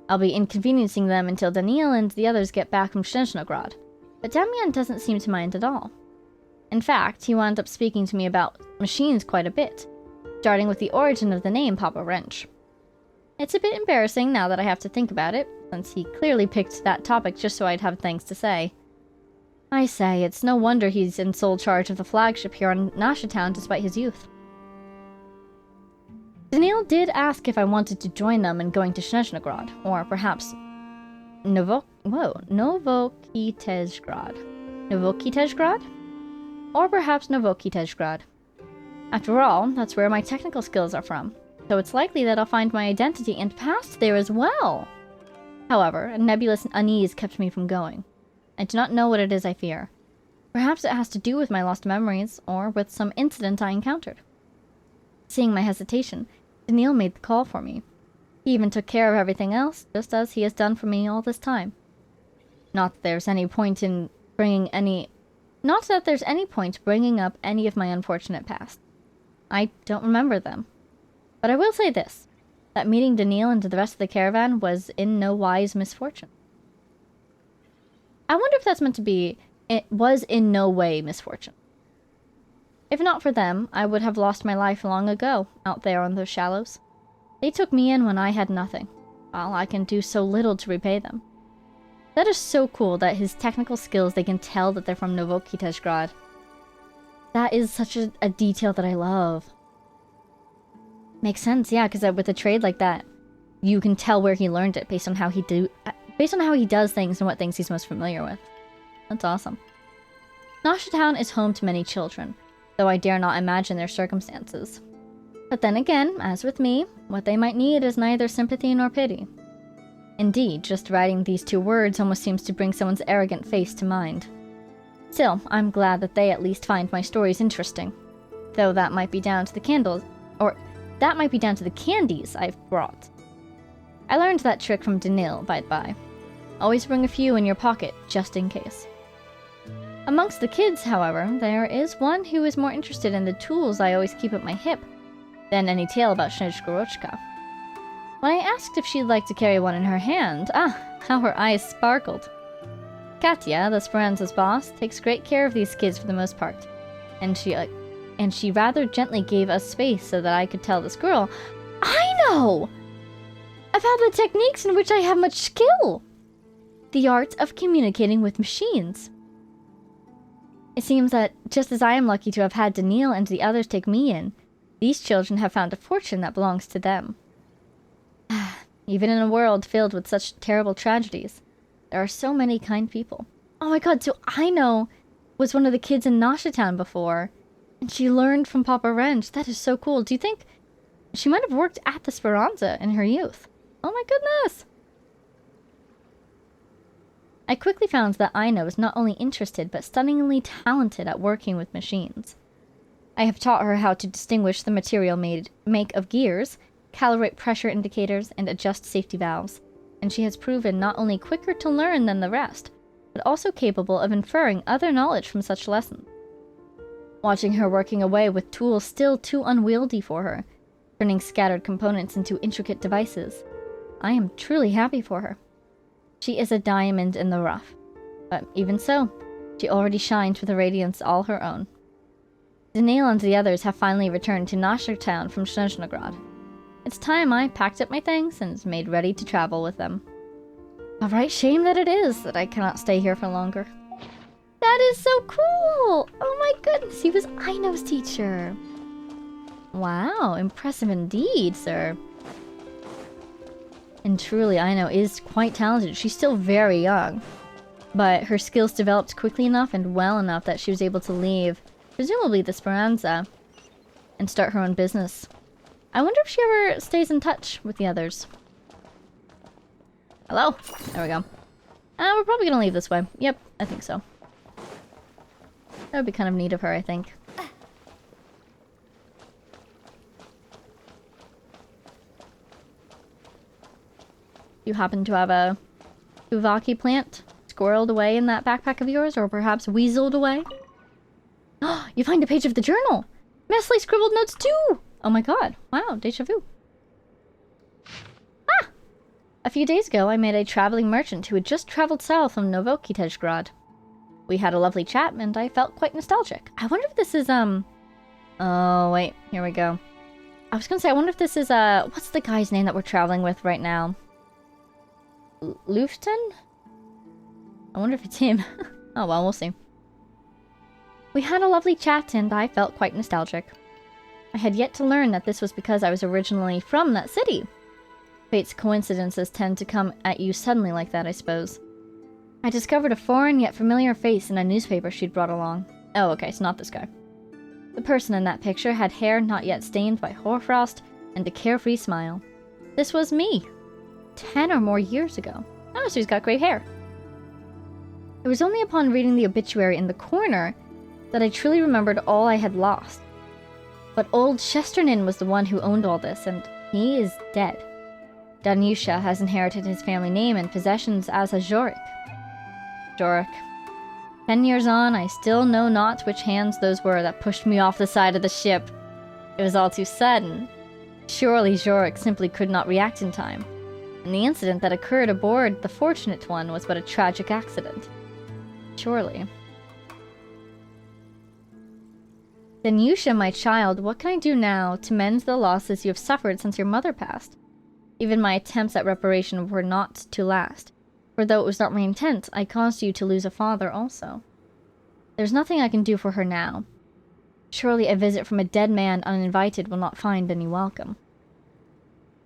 I'll be inconveniencing them until Daniil and the others get back from Shnezhnogrod, but Demian doesn't seem to mind at all. In fact, he wound up speaking to me about machines quite a bit, starting with the origin of the name Papa Wrench. It's a bit embarrassing now that I have to think about it, since he clearly picked that topic just so I'd have things to say. I say, it's no wonder he's in sole charge of the flagship here on Nasha Town despite his youth. Daniil did ask if I wanted to join them in going to Shnezhnogrod, or perhaps Novokitezhgrad? Or perhaps Novokitezhgrad. After all, that's where my technical skills are from, so it's likely that I'll find my identity and past there as well. However, a nebulous unease kept me from going. I do not know what it is I fear. Perhaps it has to do with my lost memories, or with some incident I encountered. Seeing my hesitation, Daniil made the call for me. He even took care of everything else, just as he has done for me all this time. Not that there's any point bringing up any of my unfortunate past. I don't remember them. But I will say this, that meeting Daniil and the rest of the caravan was in no wise misfortune. I wonder if that's meant to be, it was in no way misfortune. If not for them, I would have lost my life long ago, out there on those shallows. They took me in when I had nothing, while I can do so little to repay them. That is so cool that his technical skills, they can tell that they're from Novokitezhgrad. That is such a detail that I love. Makes sense, yeah, because with a trade like that, you can tell where he learned it based on how he does things and what things he's most familiar with. That's awesome. Nasha Town is home to many children, though I dare not imagine their circumstances. But then again, as with me, what they might need is neither sympathy nor pity. Indeed, just writing these two words almost seems to bring someone's arrogant face to mind. Still, I'm glad that they at least find my stories interesting, though that might be down to the candies I've brought. I learned that trick from Daniil, by the by. Always bring a few in your pocket, just in case. Amongst the kids, however, there is one who is more interested in the tools I always keep at my hip than any tale about Snezhgorochka. When I asked if she'd like to carry one in her hand, how her eyes sparkled. Katya, the Speranza's boss, takes great care of these kids for the most part, and she rather gently gave us space so that I could tell this girl, I know! About the techniques in which I have much skill! the art of communicating with machines. It seems that just as I am lucky to have had Daniil and the others take me in, these children have found a fortune that belongs to them. Even in a world filled with such terrible tragedies, there are so many kind people. Oh my god, so Aino was one of the kids in Nasha Town before, and she learned from Papa Wrench. That is so cool. Do you think she might have worked at the Speranza in her youth? Oh my goodness! I quickly found that Aino was not only interested, but stunningly talented at working with machines. I have taught her how to distinguish the material make of gears, calibrate pressure indicators, and adjust safety valves, and she has proven not only quicker to learn than the rest, but also capable of inferring other knowledge from such lessons. Watching her working away with tools still too unwieldy for her, turning scattered components into intricate devices, I am truly happy for her. She is a diamond in the rough, but even so, she already shines with a radiance all her own. Daniil and the others have finally returned to Nasha Town from Snezhnogrod. It's time I packed up my things and made ready to travel with them. A right shame that it is that I cannot stay here for longer. That is so cool! Oh my goodness, he was Aino's teacher. Wow, impressive indeed, sir. And truly, Aino is quite talented. She's still very young, but her skills developed quickly enough and well enough that she was able to leave, presumably the Speranza, and start her own business. I wonder if she ever stays in touch with the others. Hello? There we go. We're probably gonna leave this way. Yep, I think so. That would be kind of neat of her, I think. You happen to have a Uvaki plant squirreled away in that backpack of yours, or perhaps weaseled away? You find a page of the journal! Messley scribbled notes too! Oh my god, wow, deja vu. Ah! A few days ago, I met a traveling merchant who had just traveled south from Novokitezhgrad. We had a lovely chat, and I felt quite nostalgic. I wonder if this is, Oh, wait, here we go. I was gonna say, I wonder if this is, what's the guy's name that we're traveling with right now? Lufton? I wonder if it's him. Oh well, we'll see. We had a lovely chat and I felt quite nostalgic. I had yet to learn that this was because I was originally from that city. Fate's coincidences tend to come at you suddenly like that, I suppose. I discovered a foreign yet familiar face in a newspaper she'd brought along. Oh, okay, it's not this guy. The person in that picture had hair not yet stained by hoarfrost and a carefree smile. This was me. 10 or more years ago. Oh, so he's got grey hair. It was only upon reading the obituary in the corner that I truly remembered all I had lost. But old Shesternin was the one who owned all this, and he is dead. Danyusha has inherited his family name and possessions as a Jorik. Jorik. 10 years on, I still know not which hands those were that pushed me off the side of the ship. It was all too sudden. Surely Jorik simply could not react in time. And the incident that occurred aboard the Fortunate One was but a tragic accident. Surely. Danyusha, my child, what can I do now to mend the losses you have suffered since your mother passed? Even my attempts at reparation were not to last, for though it was not my intent, I caused you to lose a father also. There's nothing I can do for her now. Surely a visit from a dead man uninvited will not find any welcome.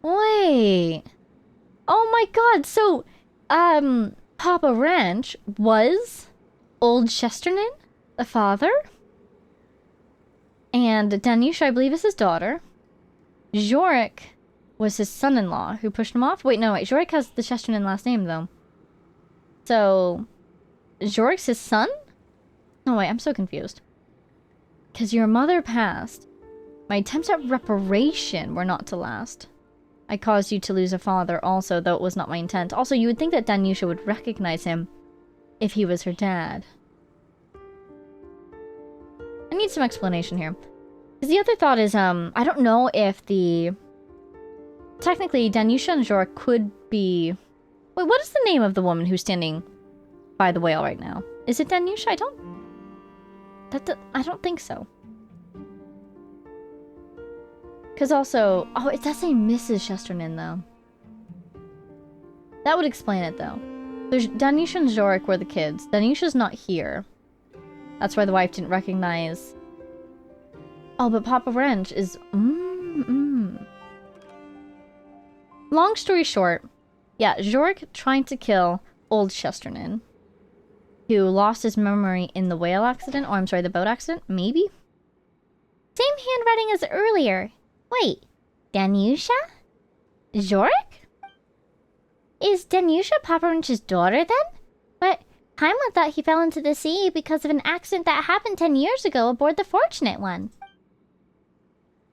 Wait... Oh my god, so, Papa Ranch was old Shesternin, the father? And Danyusha, I believe, is his daughter. Jorik was his son-in-law who pushed him off. Wait, no, wait, Jorik has the Shesternin last name, though. So, Jorik's his son? No, wait, I'm so confused. Because your mother passed. My attempts at reparation were not to last. I caused you to lose a father also, though it was not my intent. Also, you would think that Danyusha would recognize him if he was her dad. I need some explanation here. Because the other thought is, I don't know if the... Technically, Danyusha and Jorik could be... Wait, what is the name of the woman who's standing by the whale right now? Is it Danyusha? I don't think so. Because also... Oh, it does say Mrs. Shesternin, though. That would explain it, though. There's Danisha and Zorik were the kids. Danisha's not here. That's why the wife didn't recognize. Oh, but Papa Wrench is... Long story short, yeah, Zorik trying to kill old Chesternin, who lost his memory in the whale accident, or I'm sorry, the boat accident, maybe? Same handwriting as earlier. Wait, Danusha? Zorik? Is Danusha Papa Wrench's daughter then? But Paimon thought he fell into the sea because of an accident that happened 10 years ago aboard the Fortunate One.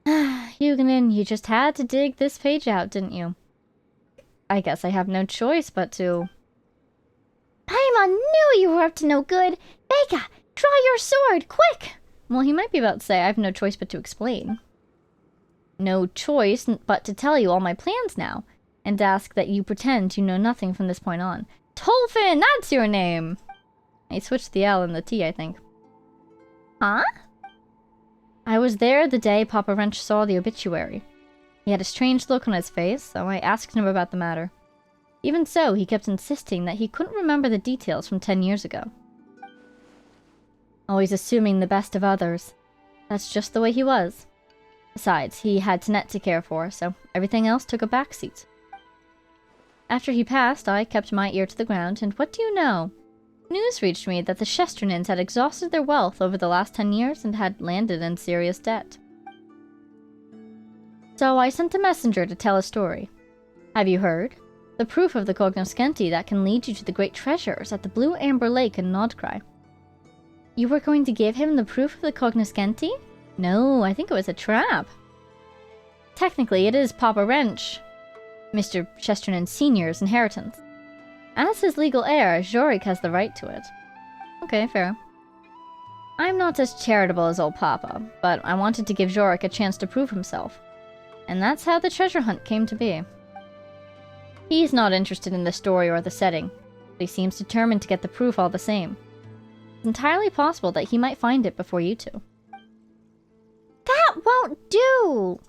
Huguenin, you just had to dig this page out, didn't you? I guess I have no choice but to... Paimon knew you were up to no good! Vega, draw your sword, quick! Well, he might be about to say I have no choice but to explain. No choice but to tell you all my plans now, and ask that you pretend you know nothing from this point on. Tolfin, that's your name! I switched the L and the T, I think. Huh? I was there the day Papa Wrench saw the obituary. He had a strange look on his face, so I asked him about the matter. Even so, he kept insisting that he couldn't remember the details from 10 years ago. Always assuming the best of others. That's just the way he was. Besides, he had Tanette to care for, so everything else took a backseat. After he passed, I kept my ear to the ground, and what do you know? News reached me that the Chesternins had exhausted their wealth over the last 10 years and had landed in serious debt. So I sent a messenger to tell a story. Have you heard? The proof of the Cognoscenti that can lead you to the great treasures at the Blue Amber Lake in Nodcry. You were going to give him the proof of the Cognoscenti? No, I think it was a trap. Technically, it is Papa Wrench, Mr. Chesternin Sr.'s inheritance. As his legal heir, Zorik has the right to it. Okay, fair. I'm not as charitable as old Papa, but I wanted to give Zorik a chance to prove himself. And that's how the treasure hunt came to be. He's not interested in the story or the setting, but he seems determined to get the proof all the same. It's entirely possible that he might find it before you two. That won't do!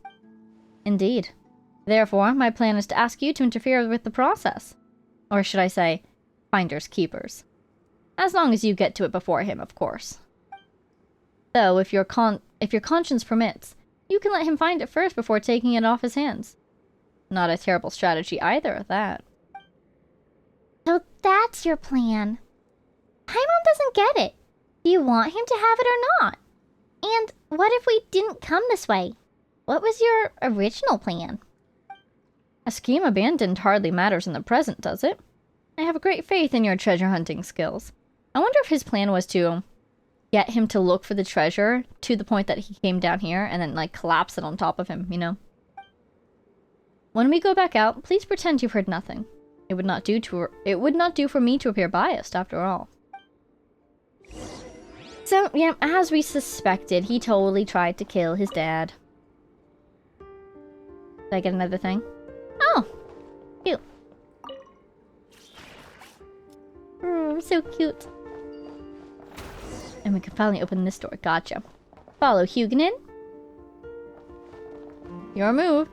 Indeed. Therefore, my plan is to ask you to interfere with the process. Or should I say, finders keepers. As long as you get to it before him, of course. Though, if your conscience permits, you can let him find it first before taking it off his hands. Not a terrible strategy either, at that. So that's your plan. Paimon doesn't get it. Do you want him to have it or not? And what if we didn't come this way? What was your original plan? A scheme abandoned hardly matters in the present, does it? I have great faith in your treasure hunting skills. I wonder if his plan was to get him to look for the treasure to the point that he came down here and then, like, collapse it on top of him, you know? When we go back out, please pretend you've heard nothing. It would not do for me to appear biased, after all. So, yeah, as we suspected, he totally tried to kill his dad. Did I get another thing? Oh, cute. So cute. And we can finally open this door. Gotcha. Follow Huguenin. Your move.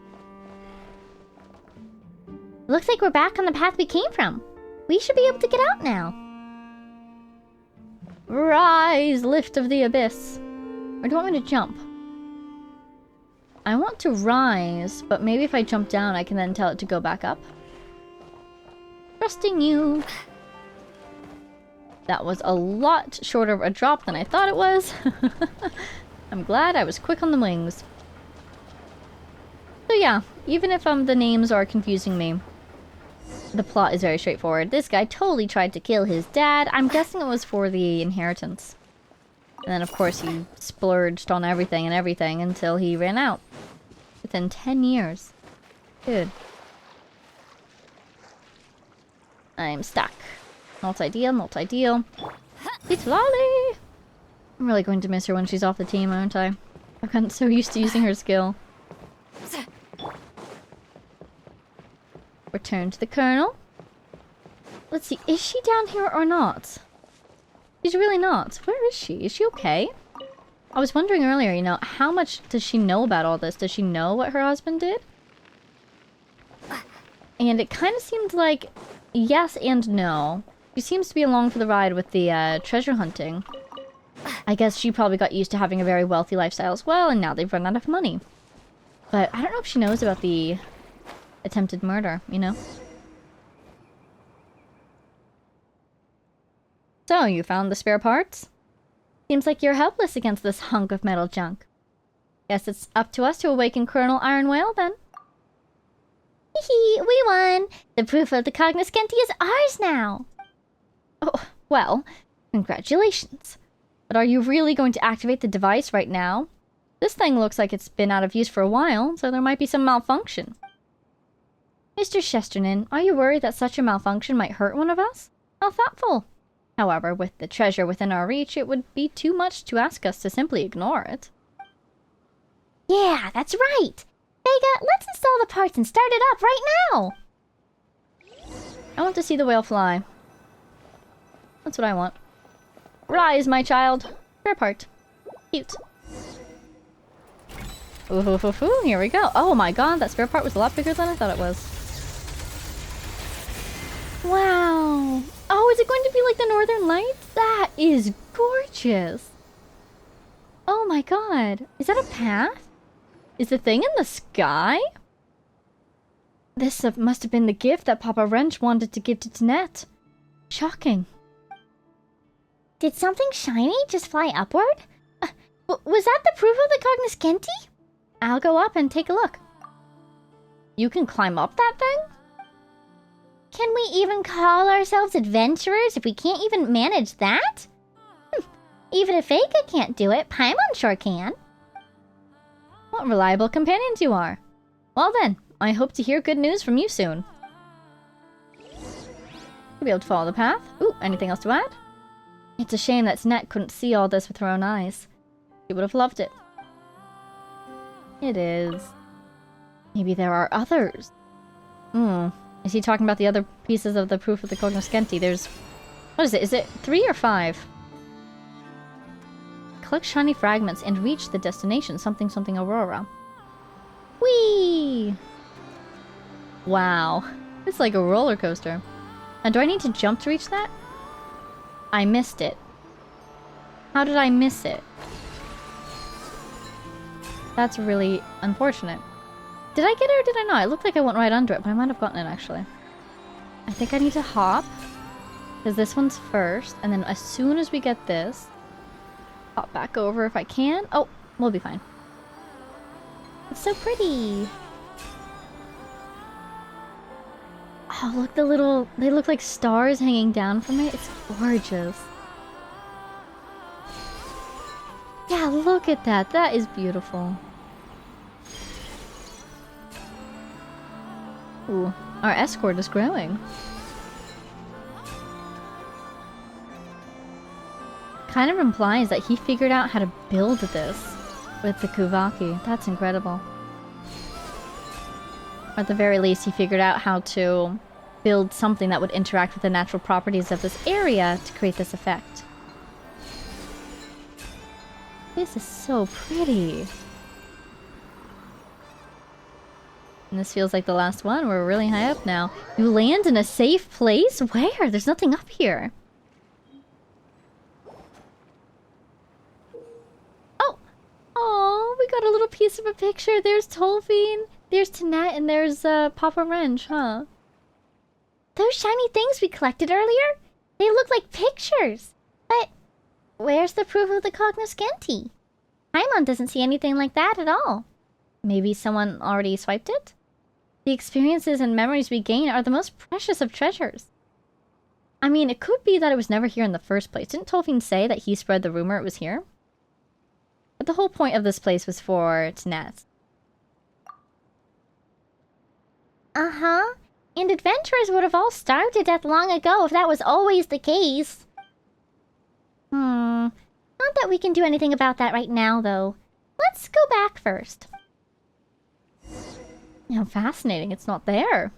Looks like we're back on the path we came from. We should be able to get out now. Rise, lift of the abyss. Or do you want me to jump? I want to rise, but maybe if I jump down, I can then tell it to go back up. Trusting you. That was a lot shorter of a drop than I thought it was. I'm glad I was quick on the wings. So yeah, even if the names are confusing me, the plot is very straightforward. This guy totally tried to kill his dad. I'm guessing it was for the inheritance. And then of course he splurged on everything and everything until he ran out. Within 10 years. Dude. I'm stuck. Multi-deal, multi-deal. It's Lolly! I'm really going to miss her when she's off the team, aren't I? I've gotten so used to using her skill. Return to the Colonel. Let's see, is she down here or not? She's really not. Where is she? Is she okay? I was wondering earlier, you know, how much does she know about all this? Does she know what her husband did? And it kind of seemed like yes and no. She seems to be along for the ride with the treasure hunting. I guess she probably got used to having a very wealthy lifestyle as well, and now they've run out of money. But I don't know if she knows about the attempted murder, you know? So, you found the spare parts? Seems like you're helpless against this hunk of metal junk. Guess it's up to us to awaken Colonel Iron Whale, then. Hee, we won! The proof of the Cognoscenti is ours now! Oh, well, congratulations. But are you really going to activate the device right now? This thing looks like it's been out of use for a while, so there might be some malfunction. Mr. Chesterton, are you worried that such a malfunction might hurt one of us? How thoughtful. However, with the treasure within our reach, it would be too much to ask us to simply ignore it. Yeah, that's right! Vega, let's install the parts and start it up right now! I want to see the whale fly. That's what I want. Rise, my child. Spare part. Cute. Ooh, here we go. Oh my god, that spare part was a lot bigger than I thought it was. Wow. Oh, is it going to be like the Northern Lights? That is gorgeous. Oh my god. Is that a path? Is the thing in the sky? This must have been the gift that Papa Wrench wanted to give to Tinette. Shocking. Did something shiny just fly upward? Was that the proof of the Cognoscenti? I'll go up and take a look. You can climb up that thing? Can we even call ourselves adventurers if we can't even manage that? Even if Vega can't do it, Paimon sure can. What reliable companions you are. Well then, I hope to hear good news from you soon. You'll be able to follow the path. Ooh, anything else to add? It's a shame that Tinette couldn't see all this with her own eyes. She would have loved it. It is. Maybe there are others. Is he talking about the other pieces of the proof of the Cognoscenti? There's... What is it? Is it 3 or 5? Collect shiny fragments and reach the destination. Something something Aurora. Whee! Wow. It's like a roller coaster. And do I need to jump to reach that? I missed it. How did I miss it? That's really unfortunate. Did I get it or did I not? It looked like I went right under it, but I might have gotten it actually. I think I need to hop. Because this one's first. And then as soon as we get this, hop back over if I can. Oh, we'll be fine. It's so pretty. Oh, look, the little... They look like stars hanging down from it. It's gorgeous. Yeah, look at that. That is beautiful. Ooh, our escort is growing. Kind of implies that he figured out how to build this with the Kuvaki. That's incredible. Or at the very least, he figured out how to build something that would interact with the natural properties of this area to create this effect. This is so pretty. And this feels like the last one. We're really high up now. You land in a safe place? Where? There's nothing up here. Oh! Oh, we got a little piece of a picture. There's Tolfeen, there's Tinette, and there's Papa Wrench, huh? Those shiny things we collected earlier? They look like pictures. But where's the proof of the Cognoscenti? Paimon doesn't see anything like that at all. Maybe someone already swiped it? The experiences and memories we gain are the most precious of treasures. I mean, it could be that it was never here in the first place. Didn't Tolfeen say that he spread the rumor it was here? But the whole point of this place was for Tinette. Uh-huh. And adventurers would have all starved to death long ago if that was always the case. Not that we can do anything about that right now, though. Let's go back first. How fascinating, it's not there.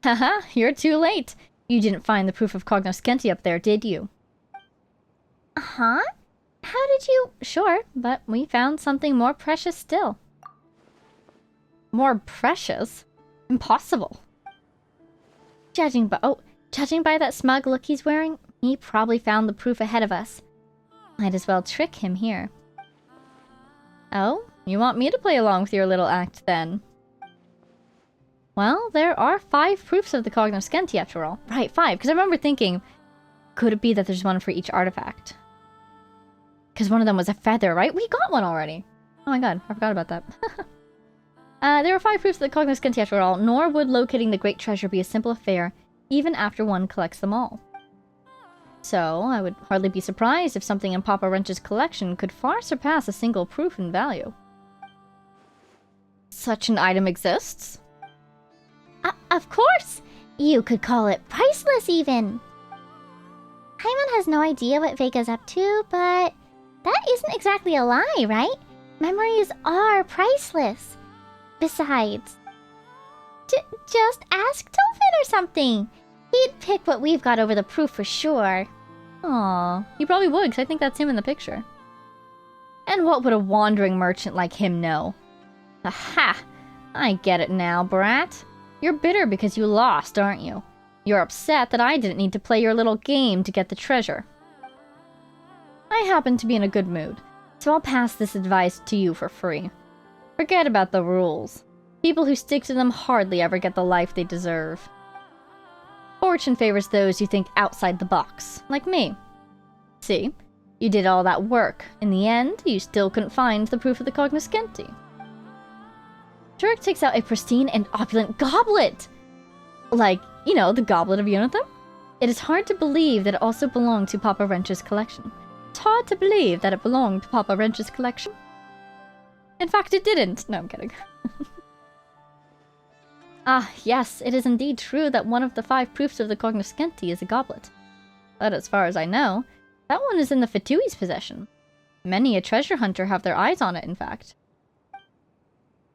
Haha, you're too late. You didn't find the proof of Cognoscenti up there, did you? Uh-huh? How did you... Sure, but we found something more precious still. More precious? Impossible. Judging by that smug look he's wearing, he probably found the proof ahead of us. Might as well trick him here. Oh? You want me to play along with your little act, then? Well, there are 5 proofs of the Cognoscenti, after all. Right, 5, because I remember thinking, could it be that there's one for each artifact? Because one of them was a feather, right? We got one already! Oh my god, I forgot about that. There are 5 proofs of the Cognoscenti, after all, nor would locating the great treasure be a simple affair, even after one collects them all. So, I would hardly be surprised if something in Papa Wrench's collection could far surpass a single proof in value. Such an item exists? Of course! You could call it priceless, even! Paimon has no idea what Vega's up to, but that isn't exactly a lie, right? Memories are priceless. Besides, just ask Tolfin or something. He'd pick what we've got over the proof for sure. Aw, he probably would, because I think that's him in the picture. And what would a wandering merchant like him know? Aha! I get it now, brat. You're bitter because you lost, aren't you? You're upset that I didn't need to play your little game to get the treasure. I happen to be in a good mood, so I'll pass this advice to you for free. Forget about the rules. People who stick to them hardly ever get the life they deserve. Fortune favors those who think outside the box, like me. See, you did all that work. In the end, you still couldn't find the proof of the Cognoscenti. Jurek takes out a pristine and opulent goblet! Like, you know, the goblet of Unitham? It is hard to believe that it also belonged to Papa Wrench's collection. It's hard to believe that it belonged to Papa Wrench's collection. In fact, it didn't. No, I'm kidding. Ah, yes, it is indeed true that one of the 5 proofs of the Cognoscenti is a goblet. But as far as I know, that one is in the Fatui's possession. Many a treasure hunter have their eyes on it, in fact.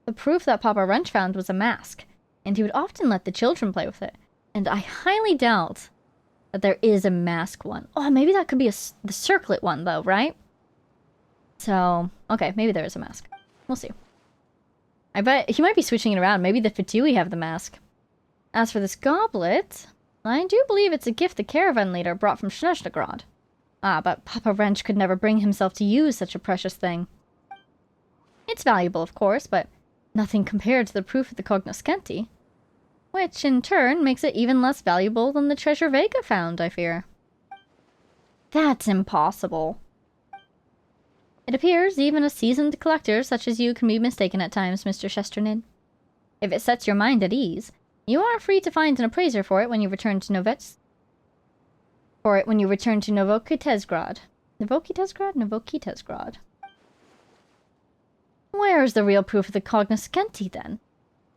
The proof that Papa Wrench found was a mask, and he would often let the children play with it. And I highly doubt that there is a mask one. Oh, maybe that could be the circlet one, though, right? So, okay, maybe there is a mask. We'll see. I bet he might be switching it around. Maybe the Fatui have the mask. As for this goblet, I do believe it's a gift the caravan leader brought from Schnöshnogrod. Ah, but Papa Wrench could never bring himself to use such a precious thing. It's valuable, of course, but nothing compared to the proof of the Cognoscenti. Which, in turn, makes it even less valuable than the treasure Vega found, I fear. That's impossible. It appears even a seasoned collector such as you can be mistaken at times, Mr. Shesternin. If it sets your mind at ease, you are free to find an appraiser for it when you return to Novokitezgrad. Novokitezgrad? Where is the real proof of the Cognoscenti, then?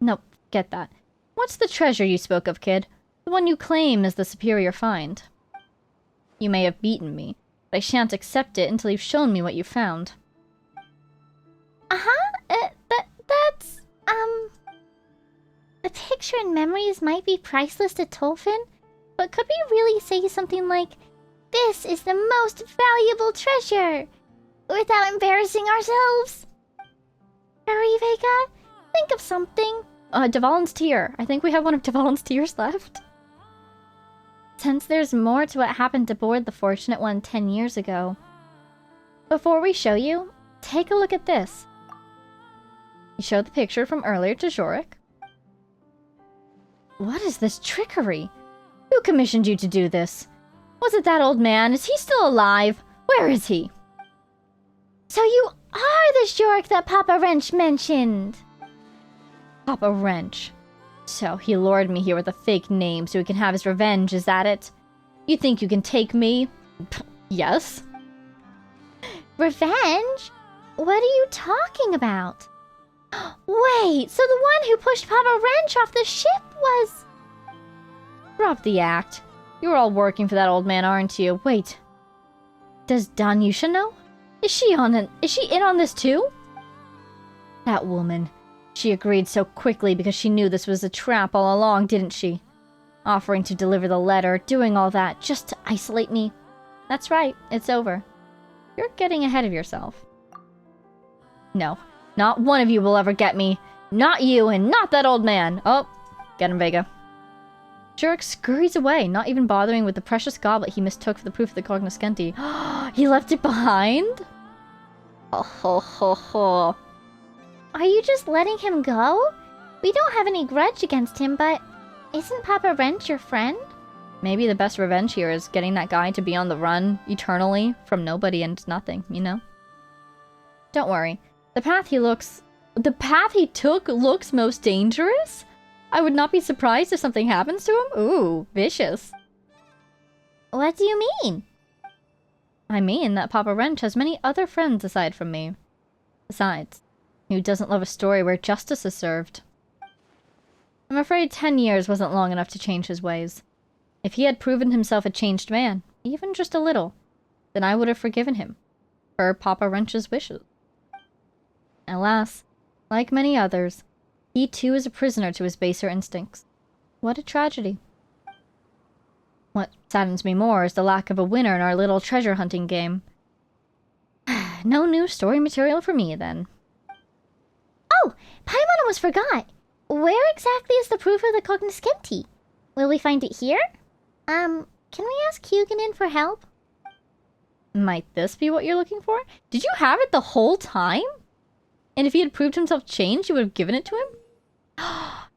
Nope, get that. What's the treasure you spoke of, kid? The one you claim is the superior find. You may have beaten me, but I shan't accept it until you've shown me what you found. That's, the picture and memories might be priceless to Tolfin, but could we really say something like, "This is the most valuable treasure," without embarrassing ourselves? Hurry, Vega! Think of something! Dvalin's tear. I think we have one of Dvalin's tears left. Since there's more to what happened aboard the Fortunate One 10 years ago. Before we show you, take a look at this. He showed the picture from earlier to Jorik. What is this trickery? Who commissioned you to do this? Was it that old man? Is he still alive? Where is he? So you are the Jorik that Papa Wrench mentioned! Papa Wrench. So he lured me here with a fake name so he can have his revenge, is that it? You think you can take me? Yes. Revenge? What are you talking about? Wait, so the one who pushed Papa Wrench off the ship was... Drop the act. You're all working for that old man, aren't you? Wait. Does Danyusha know? Is she in on this too? That woman. She agreed so quickly because she knew this was a trap all along, didn't she? Offering to deliver the letter, doing all that, just to isolate me. That's right, it's over. You're getting ahead of yourself. No, not one of you will ever get me. Not you, and not that old man. Oh, get him, Vega. Jurek scurries away, not even bothering with the precious goblet he mistook for the proof of the Cognoscenti. He left it behind? Oh ho ho ho. Are you just letting him go? We don't have any grudge against him, but isn't Papa Wrench your friend? Maybe the best revenge here is getting that guy to be on the run eternally from nobody and nothing, you know? Don't worry. The path he took looks most dangerous? I would not be surprised if something happens to him. Ooh, vicious. What do you mean? I mean that Papa Wrench has many other friends aside from me. Besides, who doesn't love a story where justice is served? I'm afraid 10 years wasn't long enough to change his ways. If he had proven himself a changed man, even just a little, then I would have forgiven him, per Papa Wrench's wishes. Alas, like many others, he too is a prisoner to his baser instincts. What a tragedy. What saddens me more is the lack of a winner in our little treasure hunting game. No new story material for me, then. Oh, Paimon almost forgot. Where exactly is the proof of the Cognoscenti? Will we find it here? Can we ask Huguenin for help? Might this be what you're looking for? Did you have it the whole time? And if he had proved himself changed, you would have given it to him?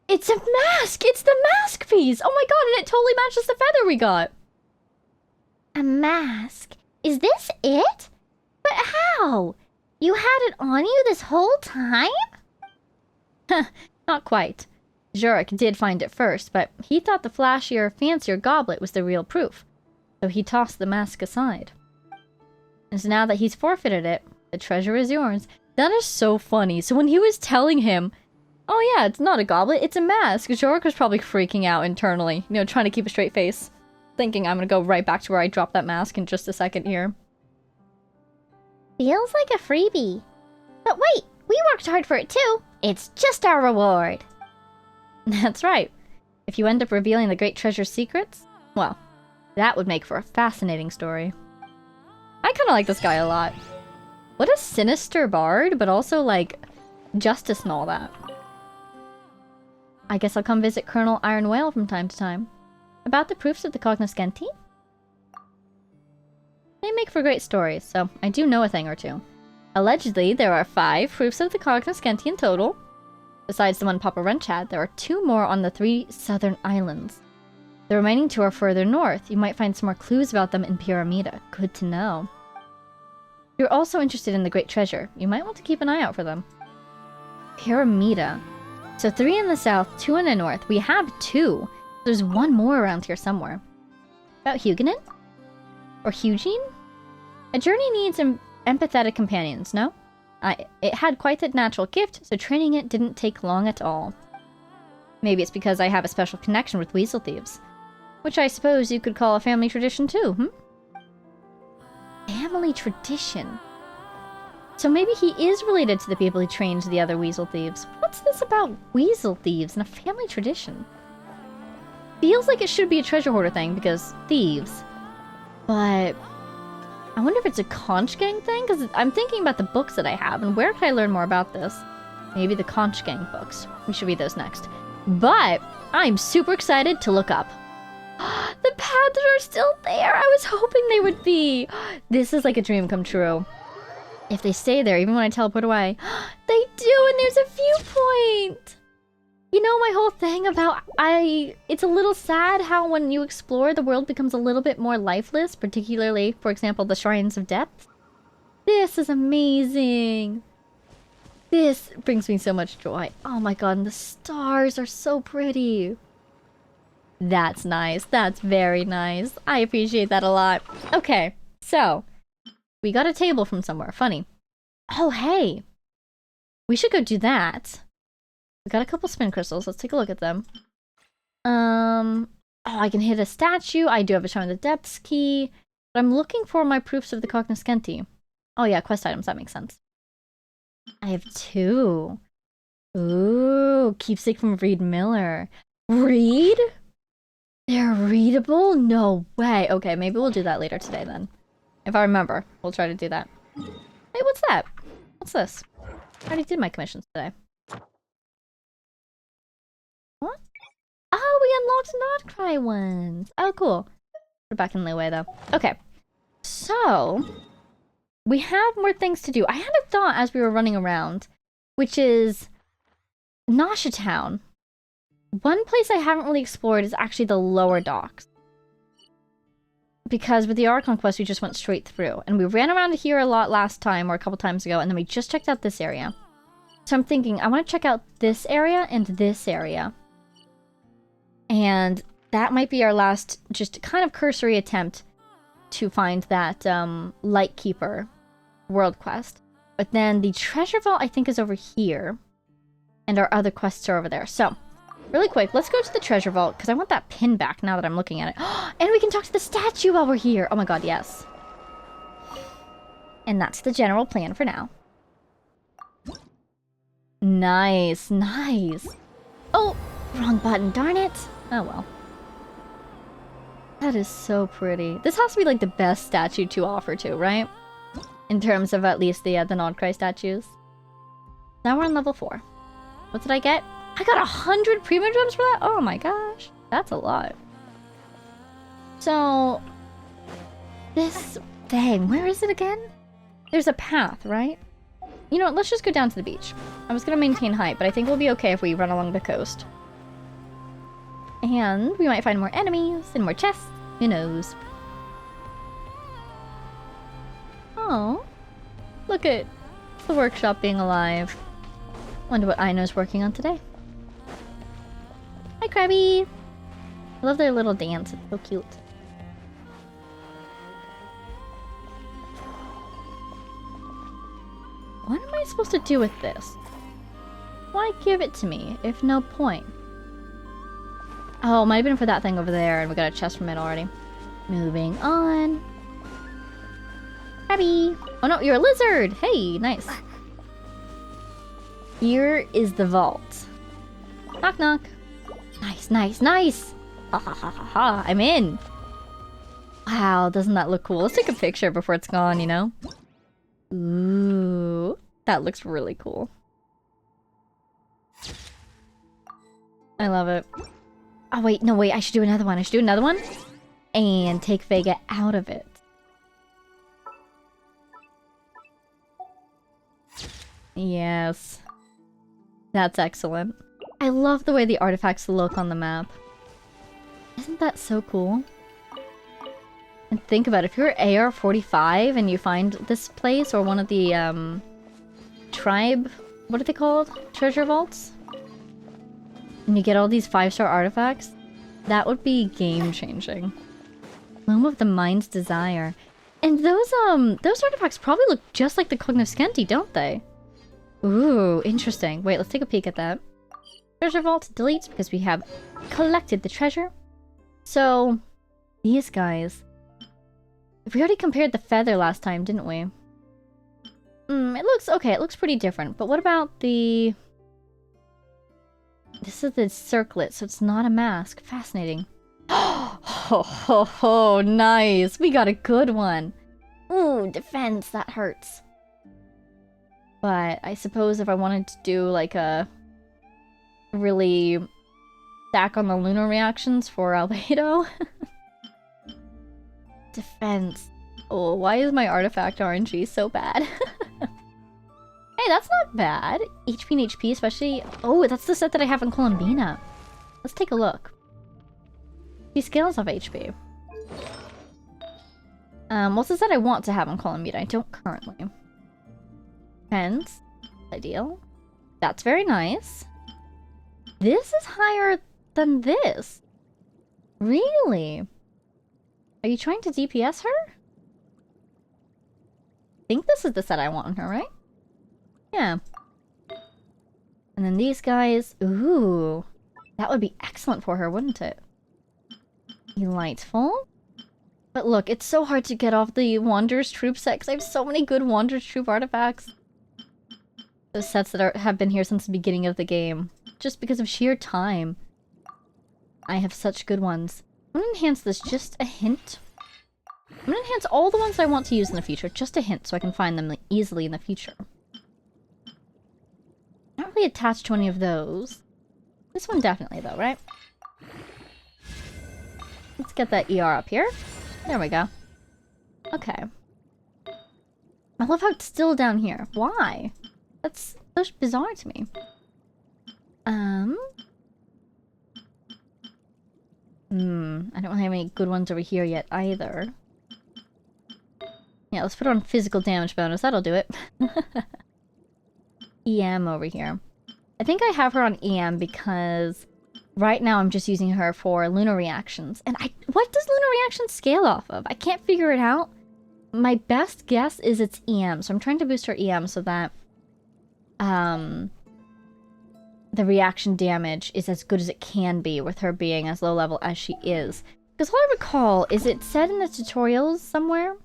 It's a mask! It's the mask piece! Oh my god, and it totally matches the feather we got! A mask? Is this it? But how? You had it on you this whole time? Not quite. Jurek did find it first, but he thought the flashier, fancier goblet was the real proof, so he tossed the mask aside. And so now that he's forfeited it, the treasure is yours. That is so funny. So when he was telling him, oh yeah, it's not a goblet, it's a mask, Jurek was probably freaking out internally, you know, trying to keep a straight face, thinking I'm gonna go right back to where I dropped that mask in just a second here. Feels like a freebie. But wait, we worked hard for it too. It's just our reward. That's right. If you end up revealing the great treasure's secrets, well, that would make for a fascinating story. I kind of like this guy a lot. What a sinister bard, but also, like, justice and all that. I guess I'll come visit Colonel Iron Whale from time to time. About the proofs of the Cognoscenti? They make for great stories, so I do know a thing or two. Allegedly, there are 5 proofs of the Cognoscenti in total. Besides the one Papa Wrench had, there are 2 more on the 3 southern islands. The remaining 2 are further north. You might find some more clues about them in Pyramida. Good to know. If you're also interested in the great treasure, you might want to keep an eye out for them. Pyramida. So 3 in the south, 2 in the north. We have 2. There's 1 more around here somewhere. About Huguenin? Or Eugene? A journey needs empathetic companions, no? It had quite the natural gift, so training it didn't take long at all. Maybe it's because I have a special connection with weasel thieves. Which I suppose you could call a family tradition too, Family tradition? So maybe he is related to the people who trained the other weasel thieves. What's this about weasel thieves and a family tradition? Feels like it should be a treasure hoarder thing, because thieves. But I wonder if it's a conch gang thing? Because I'm thinking about the books that I have, and where can I learn more about this? Maybe the conch gang books. We should read those next. But I'm super excited to look up. The paths are still there! I was hoping they would be! This is like a dream come true. If they stay there, even when I teleport away. They do, and there's a viewpoint! You know my whole thing about it's a little sad how when you explore, the world becomes a little bit more lifeless, particularly, for example, the Shrines of Depth. This is amazing! This brings me so much joy. Oh my god, and the stars are so pretty! That's nice. That's very nice. I appreciate that a lot. Okay, so we got a table from somewhere. Funny. Oh, hey. We should go do that. We got a couple spin crystals. Let's take a look at them. Oh, I can hit a statue. I do have a Shrine of the Depths key. But I'm looking for my proofs of the Cognoscenti. Oh yeah, quest items. That makes sense. I have 2. Ooh, keepsake from Reed Miller. Reed? They're readable? No way. Okay, maybe we'll do that later today then. If I remember, we'll try to do that. Hey, what's that? What's this? I already did my commissions today. What? Oh, we Oh, it's not cry ones. Oh, cool. Put it back in the way, though. Okay. So, we have more things to do. I had a thought as we were running around, which is Nasha Town. One place I haven't really explored is actually the lower docks. Because with the Archon quest, we just went straight through. And we ran around here a lot last time, or a couple times ago, and then we just checked out this area. So I'm thinking, I want to check out this area and this area. And that might be our last, just kind of cursory attempt to find that Lightkeeper world quest. But then the treasure vault, I think, is over here. And our other quests are over there. So, really quick, let's go to the treasure vault, because I want that pin back now that I'm looking at it. And we can talk to the statue while we're here. Oh my god, yes. And that's the general plan for now. Nice, nice. Oh, wrong button, darn it. Oh well. That is so pretty. This has to be like the best statue to offer to, right? In terms of at least the Nodcry statues. Now we're on level 4. What did I get? I got 100 premium gems for that? Oh my gosh. That's a lot. So, this thing, where is it again? There's a path, right? You know what, let's just go down to the beach. I was gonna maintain height, but I think we'll be okay if we run along the coast. And we might find more enemies and more chests. Who knows? Oh, look at the workshop being alive. Wonder what Aino's working on today. Hi, Krabby! I love their little dance, it's so cute. What am I supposed to do with this? Why give it to me, if no point? Oh, it might have been for that thing over there, and we got a chest from it already. Moving on. Krabby! Oh no, you're a lizard! Hey, nice. Here is the vault. Knock knock. Nice, nice, nice! Ha ha ha ha ha, I'm in! Wow, doesn't that look cool? Let's take a picture before it's gone, you know? Ooh, that looks really cool. I love it. Oh wait, no wait, I should do another one. I should do another one and take Vega out of it. Yes. That's excellent. I love the way the artifacts look on the map. Isn't that so cool? And think about it, if you're AR-45 and you find this place or one of the tribe, what are they called? Treasure vaults? And you get all these 5-star artifacts, that would be game-changing. Loom of the Mind's Desire. And those artifacts probably look just like the Cognoscenti, don't they? Ooh, interesting. Wait, let's take a peek at that. Treasure vault, delete, because we have collected the treasure. So, these guys. We already compared the feather last time, didn't we? It looks okay, it looks pretty different. But what about the... This is the circlet, so it's not a mask. Fascinating. Oh, ho, ho, ho, nice. We got a good one. Ooh, defense, that hurts. But I suppose if I wanted to do like a really stack on the lunar reactions for Albedo. Defense. Oh, why is my artifact RNG so bad? Hey, that's not bad. HP and HP especially. Oh, that's the set that I have in Columbina. Let's take a look. He scales off HP. What's the set I want to have in Columbina? I don't currently. Depends. Ideal. That's very nice. This is higher than this. Really? Are you trying to DPS her? I think this is the set I want on her, right? Yeah. And then these guys. Ooh. That would be excellent for her, wouldn't it? Delightful. But look, it's so hard to get off the Wanderer's Troop set because I have so many good Wanderer's Troop artifacts. Those sets that have been here since the beginning of the game. Just because of sheer time. I have such good ones. I'm gonna enhance this just a hint. I'm gonna enhance all the ones I want to use in the future, just a hint, so I can find them easily in the future. Not really attached to any of those. This one definitely though, right? get that ER up here. There we go. Okay. I love how it's still down here. Why? That's so bizarre to me. I don't have any good ones over here yet either. Yeah, let's put on physical damage bonus. That'll do it. EM over here. I think I have her on EM because right now I'm just using her for lunar reactions. And what does lunar reaction scale off of? I can't figure it out. My best guess is it's EM. So I'm trying to boost her EM so that the reaction damage is as good as it can be with her being as low level as she is. Because all I recall is it said in the tutorials somewhere?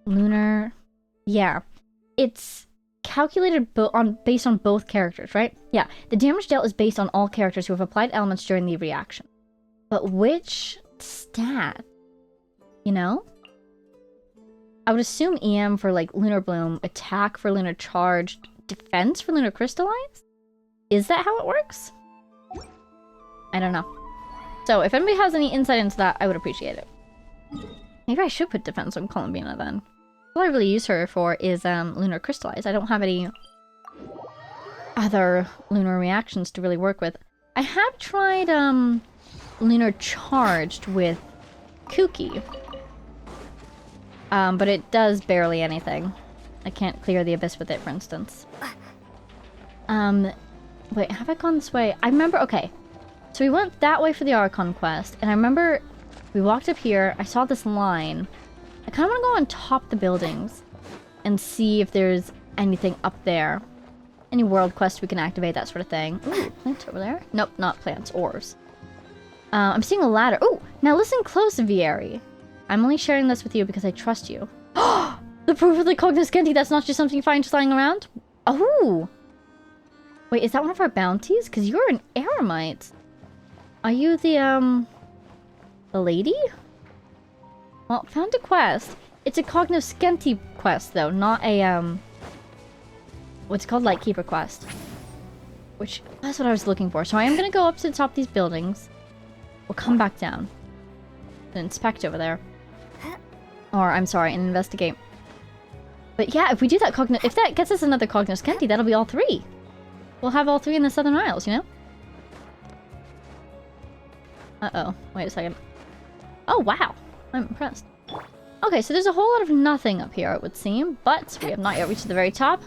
Lunar... Yeah. It's calculated based on both characters, right? Yeah. The damage dealt is based on all characters who have applied elements during the reaction. But which stat? You know? I would assume EM for like Lunar Bloom, attack for Lunar Charge, defense for Lunar Crystallize? Is that how it works? I don't know. So, if anybody has any insight into that, I would appreciate it. Maybe I should put defense on Columbina then. All I really use her for is Lunar Crystallize. I don't have any other lunar reactions to really work with. I have tried Lunar Charged with Kuki. But it does barely anything. I can't clear the abyss with it, for instance. Wait, have I gone this way? I remember, okay. So we went that way for the Archon quest, and I remember we walked up here, I saw this line. I kind of want to go on top of the buildings and see if there's anything up there. Any world quest we can activate, that sort of thing. Ooh, plant over there? Nope, not plants, ores. I'm seeing a ladder. Ooh, now listen close, Vieri. I'm only sharing this with you because I trust you. The proof of the Cognoscenti, that's not just something you find just lying around? Oh! Wait, is that one of our bounties? Because you're an eremite. Are you the lady? Well, found a quest. It's a Cognoscenti quest, though, not a, what's called Lightkeeper quest. Which, that's what I was looking for. So I am going to go up to the top of these buildings. We'll come back down. And inspect over there. Or, I'm sorry, and investigate. But yeah, if we do that if that gets us another Cognoscenti, that'll be all three. We'll have all three in the Southern Isles, you know? Uh-oh. Wait a second. Oh, wow. I'm impressed. Okay, so there's a whole lot of nothing up here, it would seem. But we have not yet reached the very top.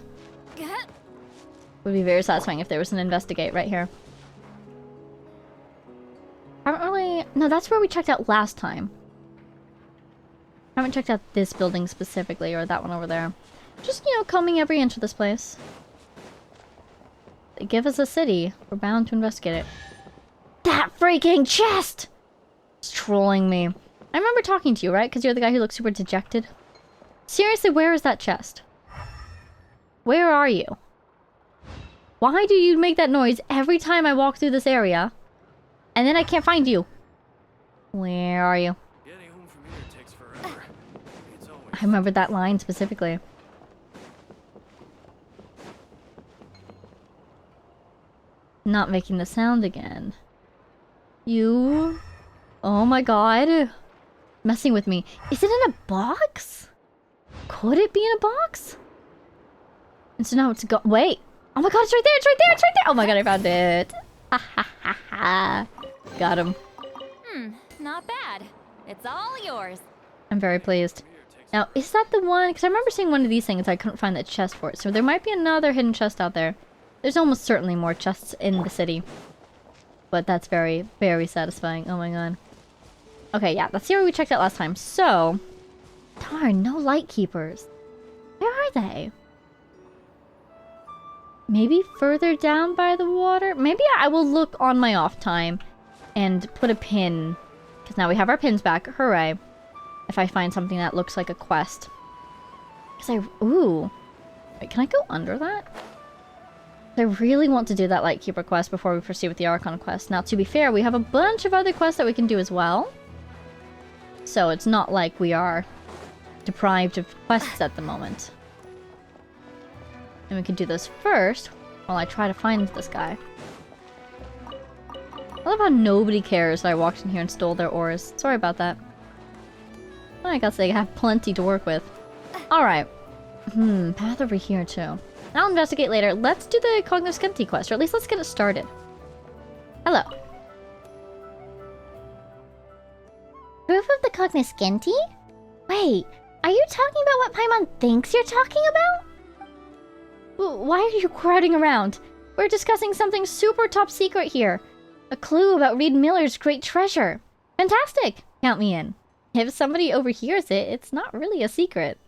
Would be very satisfying if there was an investigate right here. Haven't really... No, that's where we checked out last time. Haven't checked out this building specifically, or that one over there. Just, you know, combing every inch of this place. They give us a city. We're bound to investigate it. That freaking chest! It's trolling me. I remember talking to you, right? Because you're the guy who looks super dejected. Seriously, where is that chest? Where are you? Why do you make that noise every time I walk through this area? And then I can't find you. Where are you? Getting home from here takes forever. It's always... I remember that line specifically. Not making the sound again. You... Oh my god. Messing with me. Is it in a box? Could it be in a box? And so now it's go- Wait! Oh my god, it's right there! It's right there! It's right there! Oh my god, I found it! Ha ha ha ha! Got him. Not bad. It's all yours. I'm very pleased. Now, is that the one? Because I remember seeing one of these things, I couldn't find the chest for it. So there might be another hidden chest out there. There's almost certainly more chests in the city. But that's very, very satisfying. Oh my god. Okay, yeah, that's the area we checked out last time. So, darn, no lightkeepers. Where are they? Maybe further down by the water? Maybe I will look on my off time and put a pin. Because now we have our pins back. Hooray. If I find something that looks like a quest. Because ooh. Wait, can I go under that? I really want to do that Lightkeeper quest before we proceed with the Archon quest. Now, to be fair, we have a bunch of other quests that we can do as well. So it's not like we are deprived of quests at the moment. And we can do those first while I try to find this guy. I love how nobody cares that I walked in here and stole their ores. Sorry about that. I guess they have plenty to work with. Alright. Path over here too. I'll investigate later. Let's do the Cognoscenti quest, or at least let's get it started. Hello. Proof of the Cognoscenti? Wait, are you talking about what Paimon thinks you're talking about? Why are you crowding around? We're discussing something super top secret here. A clue about Reed Miller's great treasure. Fantastic! Count me in. If somebody overhears it, it's not really a secret.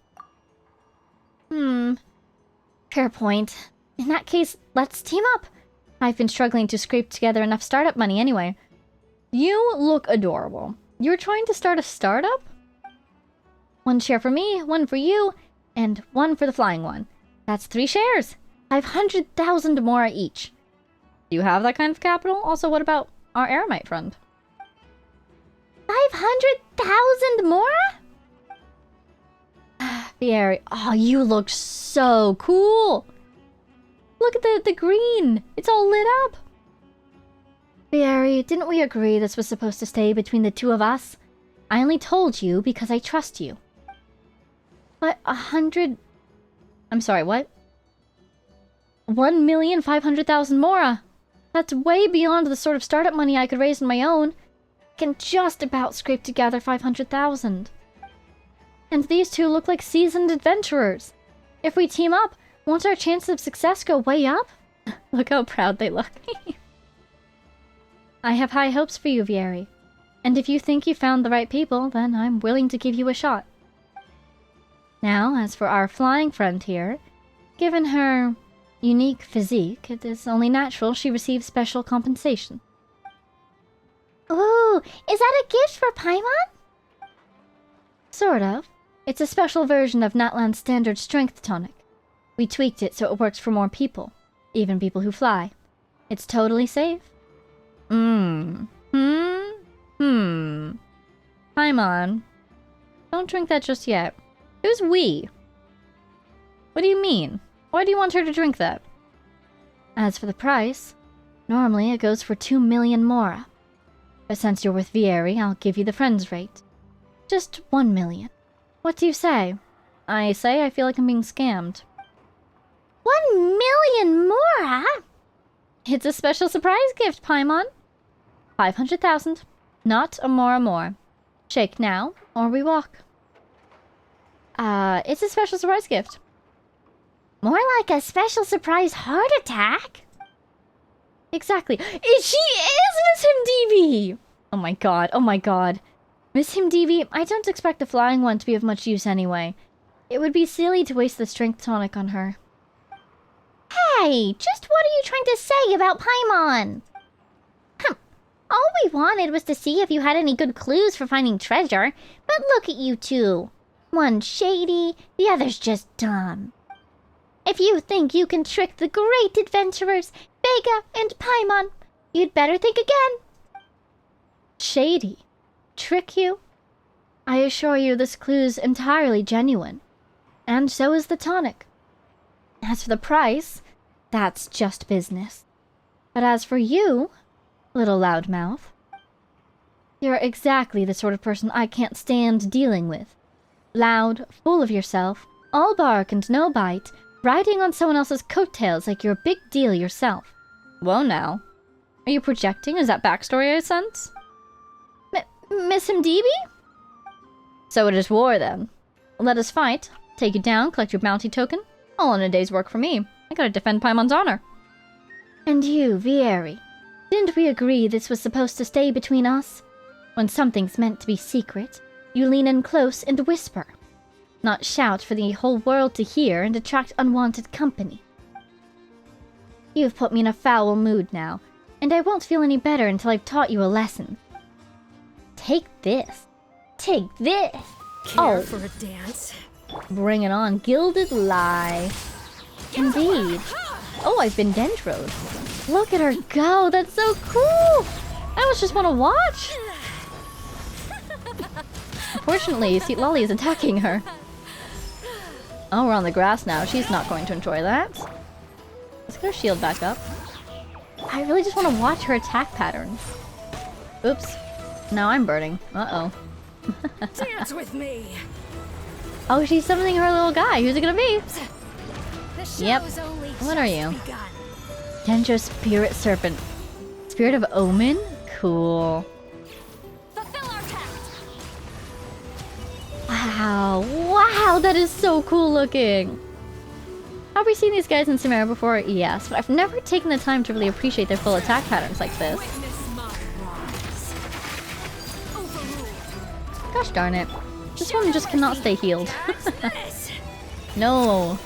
Fair point. In that case, let's team up. I've been struggling to scrape together enough startup money anyway. You look adorable. You're trying to start a startup? 1 share for me, 1 for you, and 1 for the flying one. That's 3 shares. 500,000 more each. Do you have that kind of capital? Also, what about our Aramite friend? 500,000 more? Vieri, oh, you look so cool. Look at the green. It's all lit up. Vieri, didn't we agree this was supposed to stay between the two of us? I only told you because I trust you. But 100... I'm sorry, what? 1,500,000 mora. That's way beyond the sort of startup money I could raise on my own. I can just about scrape together 500,000. And these two look like seasoned adventurers. If we team up, won't our chances of success go way up? Look how proud they look. I have high hopes for you, Vieri. And if you think you found the right people, then I'm willing to give you a shot. Now, as for our flying friend here, given her unique physique, it is only natural she receives special compensation. Ooh, is that a gift for Paimon? Sort of. It's a special version of Natlan's standard strength tonic. We tweaked it so it works for more people, even people who fly. It's totally safe. Paimon, don't drink that just yet. Who's we? What do you mean? Why do you want her to drink that? As for the price, normally it goes for 2 million mora. But since you're with Vieri, I'll give you the friend's rate. Just 1 million. What do you say? I say I feel like I'm being scammed. 1 million mora? It's a special surprise gift, Paimon. 500,000. Not a mora more. Shake now, or we walk. It's a special surprise gift. More like a special surprise heart attack? Exactly. She is Miss Himdibi! Oh my god, oh my god. Miss Himdibi, I don't expect the flying one to be of much use anyway. It would be silly to waste the strength tonic on her. Hey, just what are you trying to say about Paimon? All we wanted was to see if you had any good clues for finding treasure, but look at you two. One shady, the other's just dumb. If you think you can trick the great adventurers, Vega and Paimon, you'd better think again. Shady? Trick you? I assure you this clue's entirely genuine. And so is the tonic. As for the price, that's just business. But as for you, little loudmouth, you're exactly the sort of person I can't stand dealing with. Loud, full of yourself, all bark and no bite, riding on someone else's coattails like you're a big deal yourself. Whoa now. Are you projecting? Is that backstory I sense? Miss Himdibi? So it is war then. Let us fight, take you down, collect your bounty token. All in a day's work for me. I gotta defend Paimon's honor. And you, Vieri, didn't we agree this was supposed to stay between us? When something's meant to be secret, you lean in close and whisper. Not shout for the whole world to hear and attract unwanted company. You've put me in a foul mood now, and I won't feel any better until I've taught you a lesson. Take this. Take this. Care for a dance? Bring it on, gilded lie. Indeed. Oh, I've been dendroed. Look at her go, that's so cool! I almost just want to watch! Unfortunately, Seat Lolly is attacking her. Oh, we're on the grass now. She's not going to enjoy that. Let's get her shield back up. I really just want to watch her attack patterns. Oops. Now I'm burning. Uh-oh. Dance with me. Oh, she's summoning her little guy. Who's it gonna be? The show's Yep. only What are just you? begun. Dendro Spirit Serpent. Spirit of Omen? Cool. Fulfill our pact. Wow. Wow, that is so cool looking. Have we seen these guys in Samara before? Yes, but I've never taken the time to really appreciate their full attack patterns like this. Witness my rise. Overruled. Gosh darn it. This one just cannot stay healed. This. No.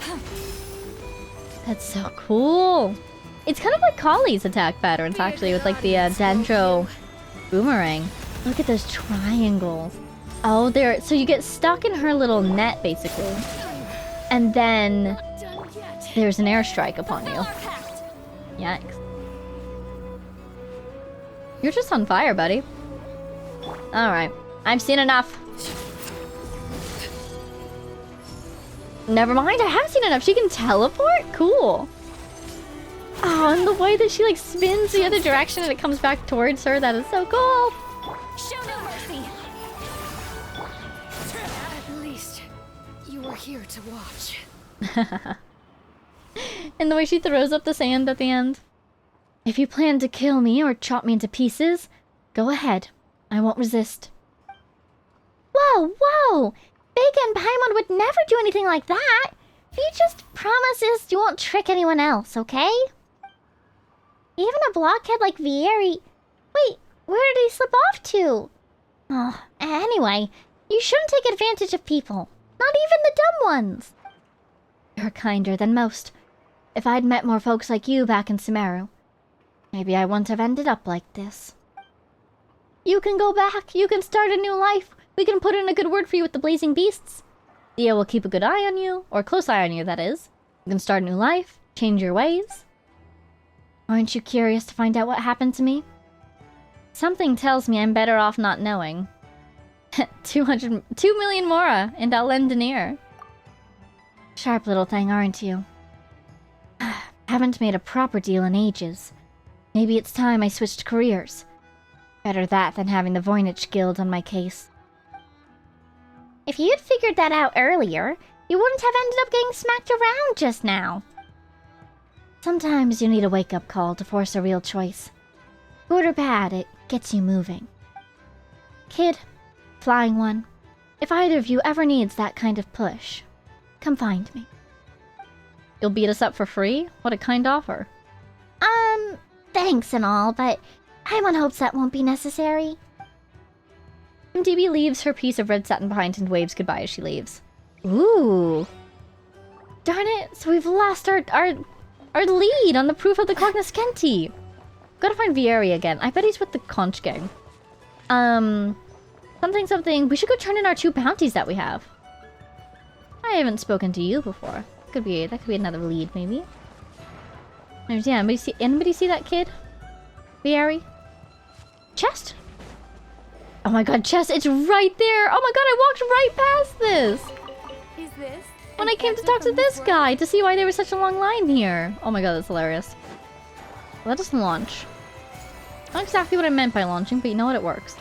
That's so cool. It's kind of like Kali's attack patterns, actually, with like the Dendro boomerang. Look at those triangles. Oh, there. So you get stuck in her little net, basically. And then Done yet. there's an airstrike upon you. Fulfill our pact. Yikes. You're just on fire, buddy. Alright. I've seen enough. Never mind, I have seen enough. She can teleport? Cool. Oh, and the way that she like spins the other direction and it comes back towards her, that is so cool. Show no mercy. At least you were here to watch. And the way she throws up the sand at the end. If you plan to kill me or chop me into pieces, go ahead. I won't resist. Whoa, whoa! Vega and Paimon would never do anything like that. You just promise us you won't trick anyone else, okay? Even a blockhead like Vieri... Wait, where did he slip off to? Oh, anyway, you shouldn't take advantage of people. Not even the dumb ones. You're kinder than most. If I'd met more folks like you back in Sumeru, maybe I wouldn't have ended up like this. You can go back. You can start a new life. We can put in a good word for you with the Blazing Beasts. Thea will keep a good eye on you, or a close eye on you, that is. You can start a new life, change your ways. Aren't you curious to find out what happened to me? Something tells me I'm better off not knowing. 2 million Mora, and I'll lend an ear. Sharp little thing, aren't you? Haven't made a proper deal in ages. Maybe it's time I switched careers. Better that than having the Voynich Guild on my case. If you'd figured that out earlier, you wouldn't have ended up getting smacked around just now. Sometimes you need a wake-up call to force a real choice. Good or bad, it gets you moving. Kid, Flying One, if either of you ever needs that kind of push, come find me. You'll beat us up for free? What a kind offer. Thanks and all, but Paimon hopes that won't be necessary. MDB leaves her piece of red satin behind and waves goodbye as she leaves. Ooh. Darn it, so we've lost our lead on the proof of the Cognoscenti. Gotta find Vieri again. I bet he's with the Conch gang. Something. We should go turn in our 2 bounties that we have. I haven't spoken to you before. That could be another lead, maybe. Yeah, anybody see that kid? Vieri? Chest? Oh my god, chest, it's right there! Oh my god, I walked right past this! Is this? When I came to talk to this guy to see why there was such a long line here. Oh my god, that's hilarious. Let us launch. Not exactly what I meant by launching, but you know what? It works.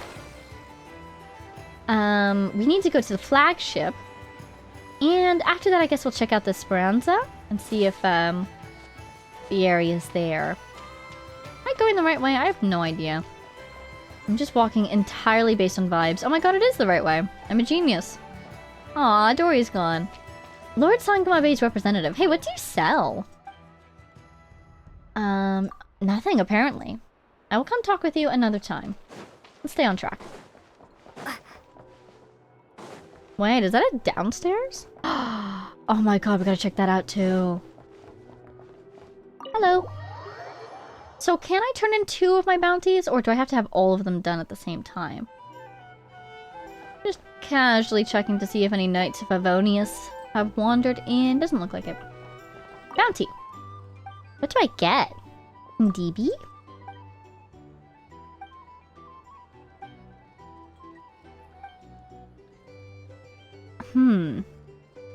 We need to go to the flagship. And after that, I guess we'll check out the Speranza and see if, the area is there. Am I going the right way? I have no idea. I'm just walking entirely based on vibes. Oh my god, it is the right way. I'm a genius. Aw, Dory's gone. Lord Sangama Bay's representative. Hey, what do you sell? Nothing, apparently. I will come talk with you another time. Let's stay on track. Wait, is that a downstairs? Oh my god, we gotta check that out too. Hello. So can I turn in 2 of my bounties, or do I have to have all of them done at the same time? Just casually checking to see if any Knights of Avonius have wandered in. Doesn't look like it. Bounty. What do I get? DB?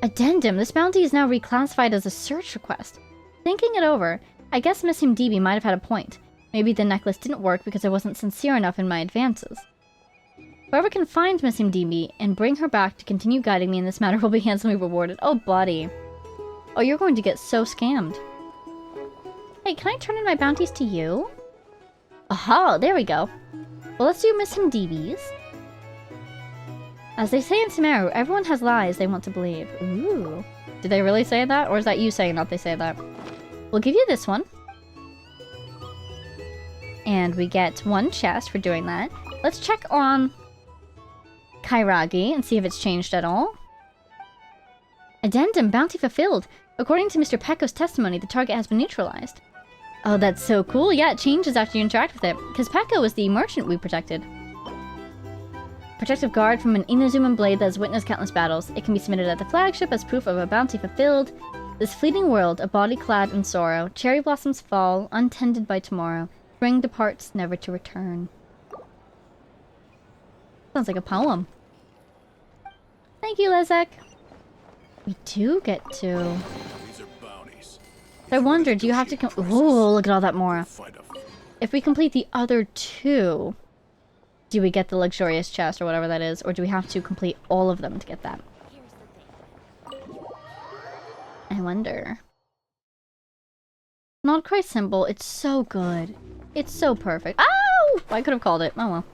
Addendum. This bounty is now reclassified as a search request. Thinking it over, I guess Miss DB might have had a point. Maybe the necklace didn't work because I wasn't sincere enough in my advances. Whoever can find Miss Mdb and bring her back to continue guiding me in this matter will be handsomely rewarded. Oh, buddy. Oh, you're going to get so scammed. Hey, can I turn in my bounties to you? Aha, there we go. Well, let's do Miss Mdb's. As they say in Sumeru, everyone has lies they want to believe. Ooh. Did they really say that? Or is that you saying that they say that? We'll give you this one. And we get one chest for doing that. Let's check on Kairagi and see if it's changed at all. Addendum, bounty fulfilled. According to Mr. Pecco's testimony, the target has been neutralized. Oh, that's so cool. Yeah, it changes after you interact with it. Because Pecco was the merchant we protected. Protective guard from an Inazuman blade that has witnessed countless battles. It can be submitted at the flagship as proof of a bounty fulfilled. This fleeting world, a body clad in sorrow. Cherry blossoms fall, untended by tomorrow. Spring departs, never to return. Sounds like a poem. Thank you, Lezek. We do get to... These are bounties. I wonder, do you have to... Ooh, look at all that Mora. If we complete the other two, do we get the luxurious chest or whatever that is? Or do we have to complete all of them to get that? I wonder. Not quite symbol. It's so good. It's so perfect. Oh! I could have called it. Oh well.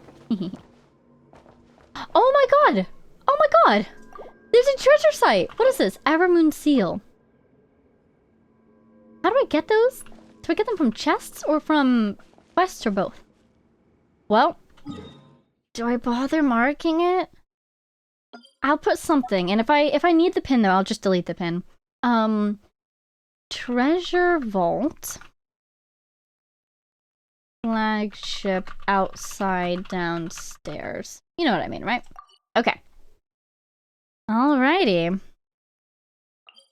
Oh my god! Oh my god! There's a treasure site! What is this? Evermoon Seal. How do I get those? Do I get them from chests or from quests or both? Well, do I bother marking it? I'll put something, and if I need the pin though, I'll just delete the pin. Treasure vault. Flagship outside downstairs. You know what I mean, right? Okay. Alrighty.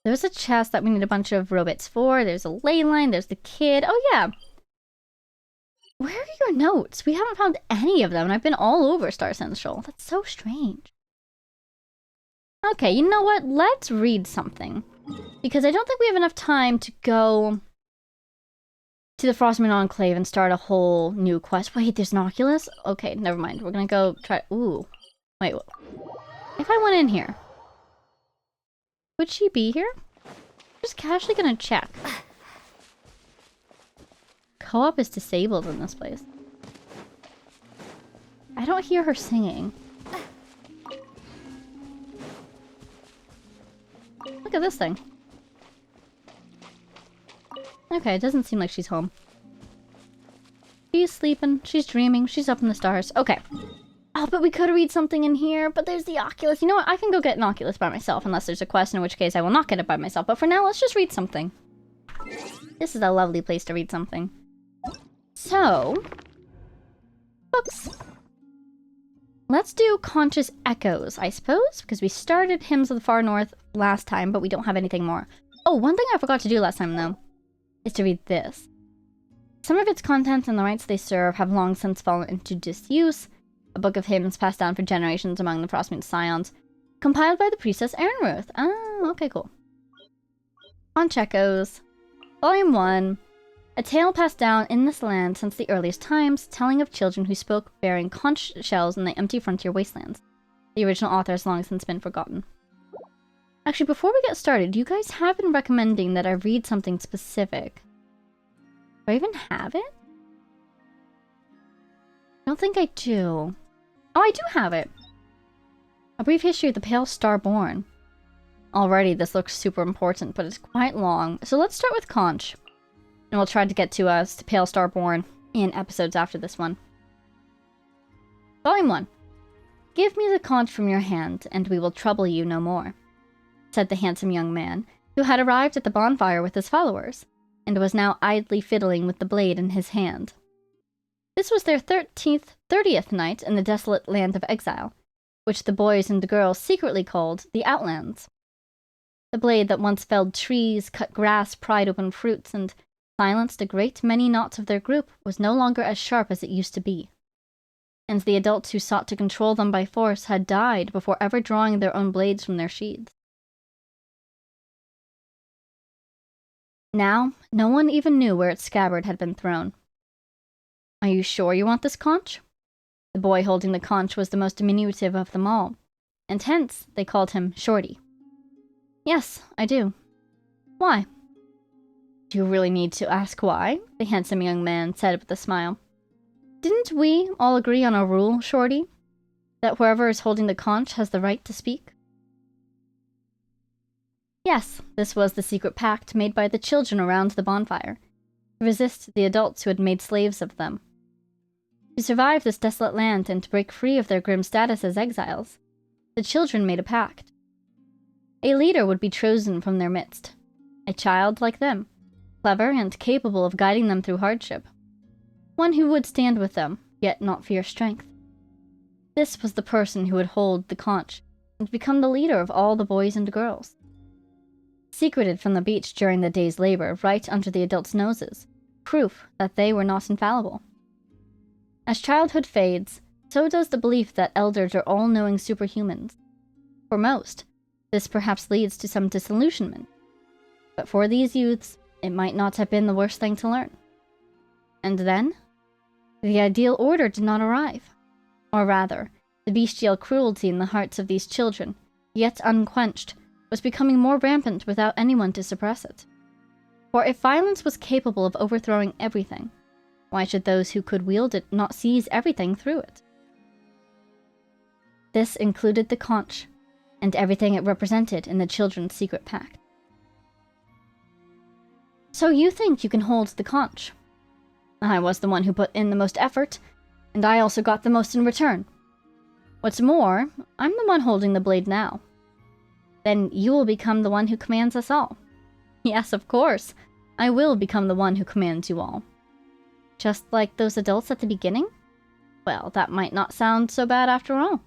There's a chest that we need a bunch of robots for. There's a ley line. There's the kid. Oh, yeah. Where are your notes? We haven't found any of them, and I've been all over Star Central. That's so strange. Okay, you know what? Let's read something. Because I don't think we have enough time to go to the Frostmoon Enclave and start a whole new quest. Wait, there's an Oculus? Okay, never mind. We're gonna go try... Ooh. Wait, what? If I went in here, would she be here? Just casually gonna check. Co-op is disabled in this place. I don't hear her singing. Look at this thing. Okay, it doesn't seem like she's home. She's sleeping, she's dreaming, she's up in the stars. Okay. Oh, but we could read something in here, but there's the Oculus. You know what? I can go get an Oculus by myself, unless there's a quest, in which case I will not get it by myself. But for now, let's just read something. This is a lovely place to read something. So... books. Let's do Conscious Echoes, I suppose, because we started Hymns of the Far North last time, but we don't have anything more. Oh, one thing I forgot to do last time, though, is to read this. Some of its contents and the rites they serve have long since fallen into disuse. A book of hymns passed down for generations among the Frostmoon Scions, compiled by the priestess Erinruth. Ah, okay, cool. Conch Echoes, Volume 1. A tale passed down in this land since the earliest times, telling of children who spoke bearing conch shells in the empty frontier wastelands. The original author has long since been forgotten. Actually, before we get started, you guys have been recommending that I read something specific. Do I even have it? I don't think I do. Oh, I do have it! A brief history of the Pale Starborn. Already, this looks super important, but it's quite long. So let's start with Conch. And we'll try to get to Pale Starborn in episodes after this one. Volume 1. Give me the conch from your hand, and we will trouble you no more, said the handsome young man, who had arrived at the bonfire with his followers, and was now idly fiddling with the blade in his hand. This was their 30th night in the desolate land of exile, which the boys and the girls secretly called the Outlands. The blade that once felled trees, cut grass, pried open fruits, and silenced a great many knots of their group was no longer as sharp as it used to be. And the adults who sought to control them by force had died before ever drawing their own blades from their sheaths. Now, no one even knew where its scabbard had been thrown. Are you sure you want this conch? The boy holding the conch was the most diminutive of them all, and hence they called him Shorty. Yes, I do. Why? Do you really need to ask why? The handsome young man said with a smile. Didn't we all agree on a rule, Shorty? That whoever is holding the conch has the right to speak? Yes, this was the secret pact made by the children around the bonfire, to resist the adults who had made slaves of them. To survive this desolate land and to break free of their grim status as exiles, the children made a pact. A leader would be chosen from their midst, a child like them, clever and capable of guiding them through hardship, one who would stand with them, yet not fear strength. This was the person who would hold the conch and become the leader of all the boys and girls. Secreted from the beach during the day's labor right under the adults' noses, proof that they were not infallible. As childhood fades, so does the belief that elders are all-knowing superhumans. For most, this perhaps leads to some disillusionment. But for these youths, it might not have been the worst thing to learn. And then, the ideal order did not arrive. Or rather, the bestial cruelty in the hearts of these children, yet unquenched, was becoming more rampant without anyone to suppress it. For if violence was capable of overthrowing everything, why should those who could wield it not seize everything through it? This included the conch, and everything it represented in the children's secret pact. So you think you can hold the conch? I was the one who put in the most effort, and I also got the most in return. What's more, I'm the one holding the blade now. Then you will become the one who commands us all. Yes, of course, I will become the one who commands you all. Just like those adults at the beginning? Well, that might not sound so bad after all.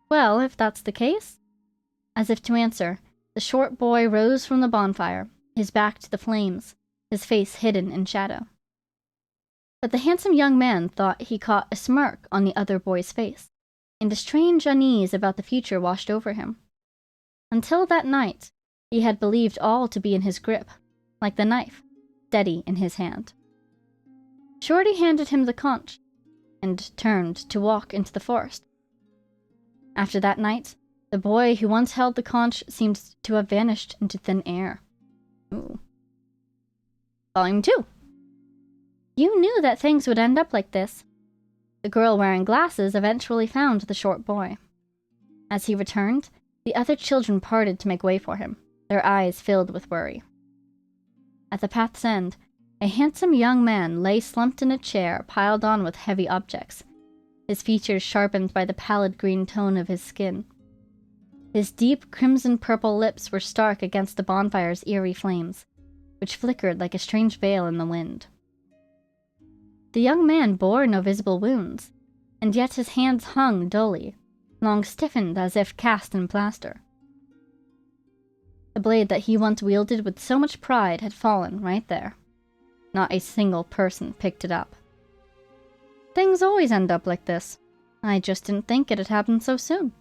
Well, if that's the case. As if to answer, the short boy rose from the bonfire, his back to the flames, his face hidden in shadow. But the handsome young man thought he caught a smirk on the other boy's face, and a strange unease about the future washed over him. Until that night, he had believed all to be in his grip, like the knife, steady in his hand. Shorty handed him the conch, and turned to walk into the forest. After that night, the boy who once held the conch seemed to have vanished into thin air. Ooh. Volume 2. You knew that things would end up like this. The girl wearing glasses eventually found the short boy. As he returned, the other children parted to make way for him, their eyes filled with worry. At the path's end, a handsome young man lay slumped in a chair piled on with heavy objects, his features sharpened by the pallid green tone of his skin. His deep crimson-purple lips were stark against the bonfire's eerie flames, which flickered like a strange veil in the wind. The young man bore no visible wounds, and yet his hands hung dully, long stiffened as if cast in plaster. The blade that he once wielded with so much pride had fallen right there. Not a single person picked it up. Things always end up like this. I just didn't think it had happened so soon.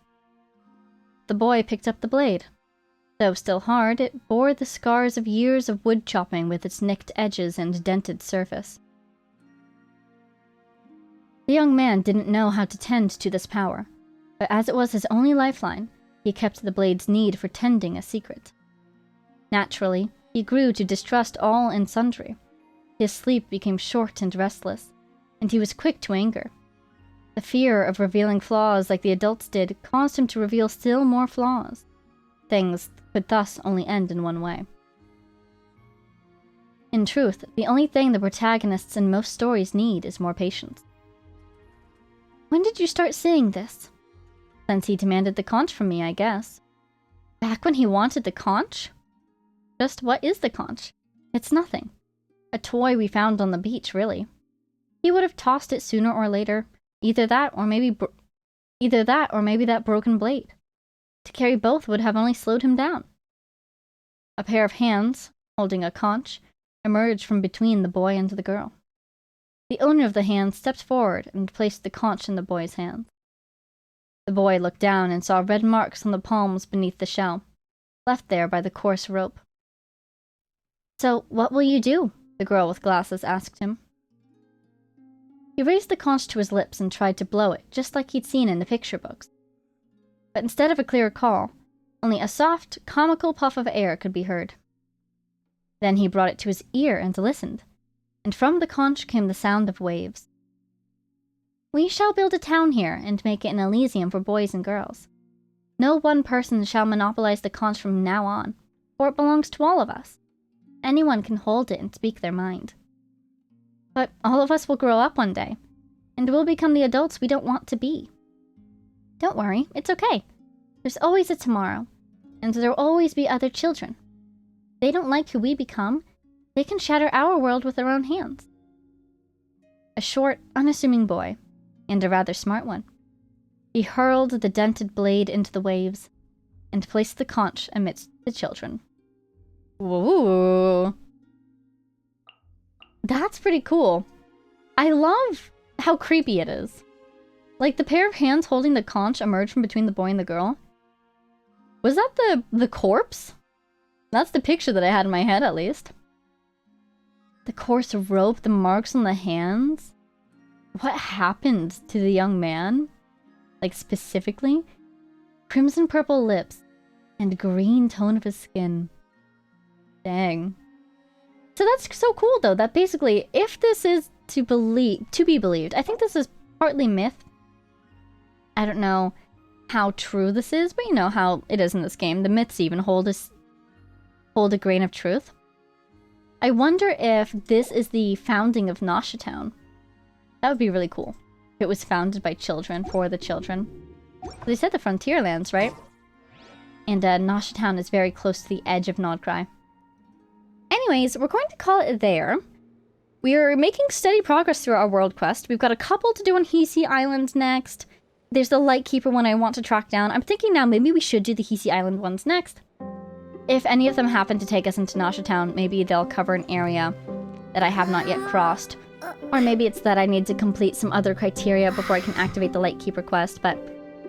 The boy picked up the blade. Though still hard, it bore the scars of years of wood chopping with its nicked edges and dented surface. The young man didn't know how to tend to this power, but as it was his only lifeline, he kept the blade's need for tending a secret. Naturally, he grew to distrust all and sundry. His sleep became short and restless, and he was quick to anger. The fear of revealing flaws like the adults did caused him to reveal still more flaws. Things could thus only end in one way. In truth, the only thing the protagonists in most stories need is more patience. When did you start seeing this? Since he demanded the conch from me, I guess. Back when he wanted the conch? Just what is the conch? It's nothing. A toy we found on the beach, really. He would have tossed it sooner or later. Either that or maybe that broken blade. To carry both would have only slowed him down. A pair of hands, holding a conch, emerged from between the boy and the girl. The owner of the hand stepped forward and placed the conch in the boy's hand. The boy looked down and saw red marks on the palms beneath the shell, left there by the coarse rope. So, what will you do? The girl with glasses asked him. He raised the conch to his lips and tried to blow it, just like he'd seen in the picture books. But instead of a clear call, only a soft, comical puff of air could be heard. Then he brought it to his ear and listened, and from the conch came the sound of waves. We shall build a town here and make it an Elysium for boys and girls. No one person shall monopolize the conch from now on, for it belongs to all of us. Anyone can hold it and speak their mind. But all of us will grow up one day, and we'll become the adults we don't want to be. Don't worry, it's okay. There's always a tomorrow, and there'll always be other children. If they don't like who we become, they can shatter our world with their own hands. A short, unassuming boy, and a rather smart one. He hurled the dented blade into the waves, and placed the conch amidst the children. Ooh. That's pretty cool. I love how creepy it is. Like, the pair of hands holding the conch emerged from between the boy and the girl. Was that the corpse? That's the picture that I had in my head, at least. The coarse rope, the marks on the hands. What happened to the young man? Like, specifically? Crimson purple lips and green tone of his skin. Dang. So that's so cool, though, that basically, if this is to be believed, I think this is partly myth. I don't know how true this is, but you know how it is in this game. The myths even hold a grain of truth. I wonder if this is the founding of Nosha Town. That would be really cool. If it was founded by children, for the children. They said the Frontierlands, right? And Nosha Town is very close to the edge of Nodcry. Anyways, we're going to call it there. We are making steady progress through our world quest. We've got a couple to do on Hisi Island next. There's the Lightkeeper one I want to track down. I'm thinking now maybe we should do the Hisi Island ones next. If any of them happen to take us into Nosha Town, maybe they'll cover an area that I have not yet crossed. Or maybe it's that I need to complete some other criteria before I can activate the Lightkeeper quest, but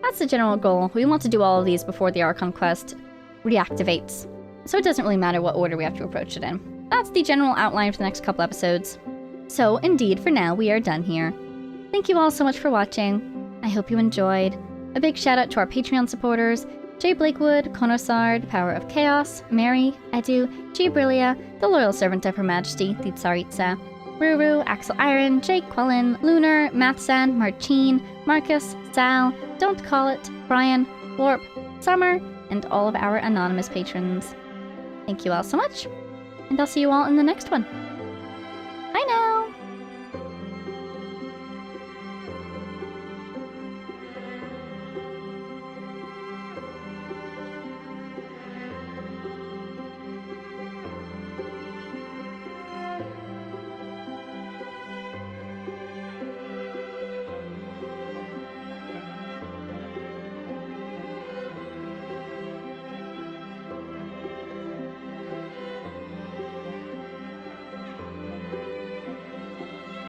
that's the general goal. We want to do all of these before the Archon quest reactivates. So it doesn't really matter what order we have to approach it in. That's the general outline for the next couple episodes. So, indeed, for now, we are done here. Thank you all so much for watching. I hope you enjoyed. A big shout out to our Patreon supporters, Jay Blakewood, Konosard, Power of Chaos, Mary, Edu, G. Brillia, the Loyal Servant of Her Majesty, the Tsaritsa, Ruru, Axel Iron, Jake Quellen, Lunar, Mathsan, Marcin, Marcus, Sal, Don't Call It, Brian, Warp, Summer, and all of our anonymous patrons. Thank you all so much, and I'll see you all in the next one.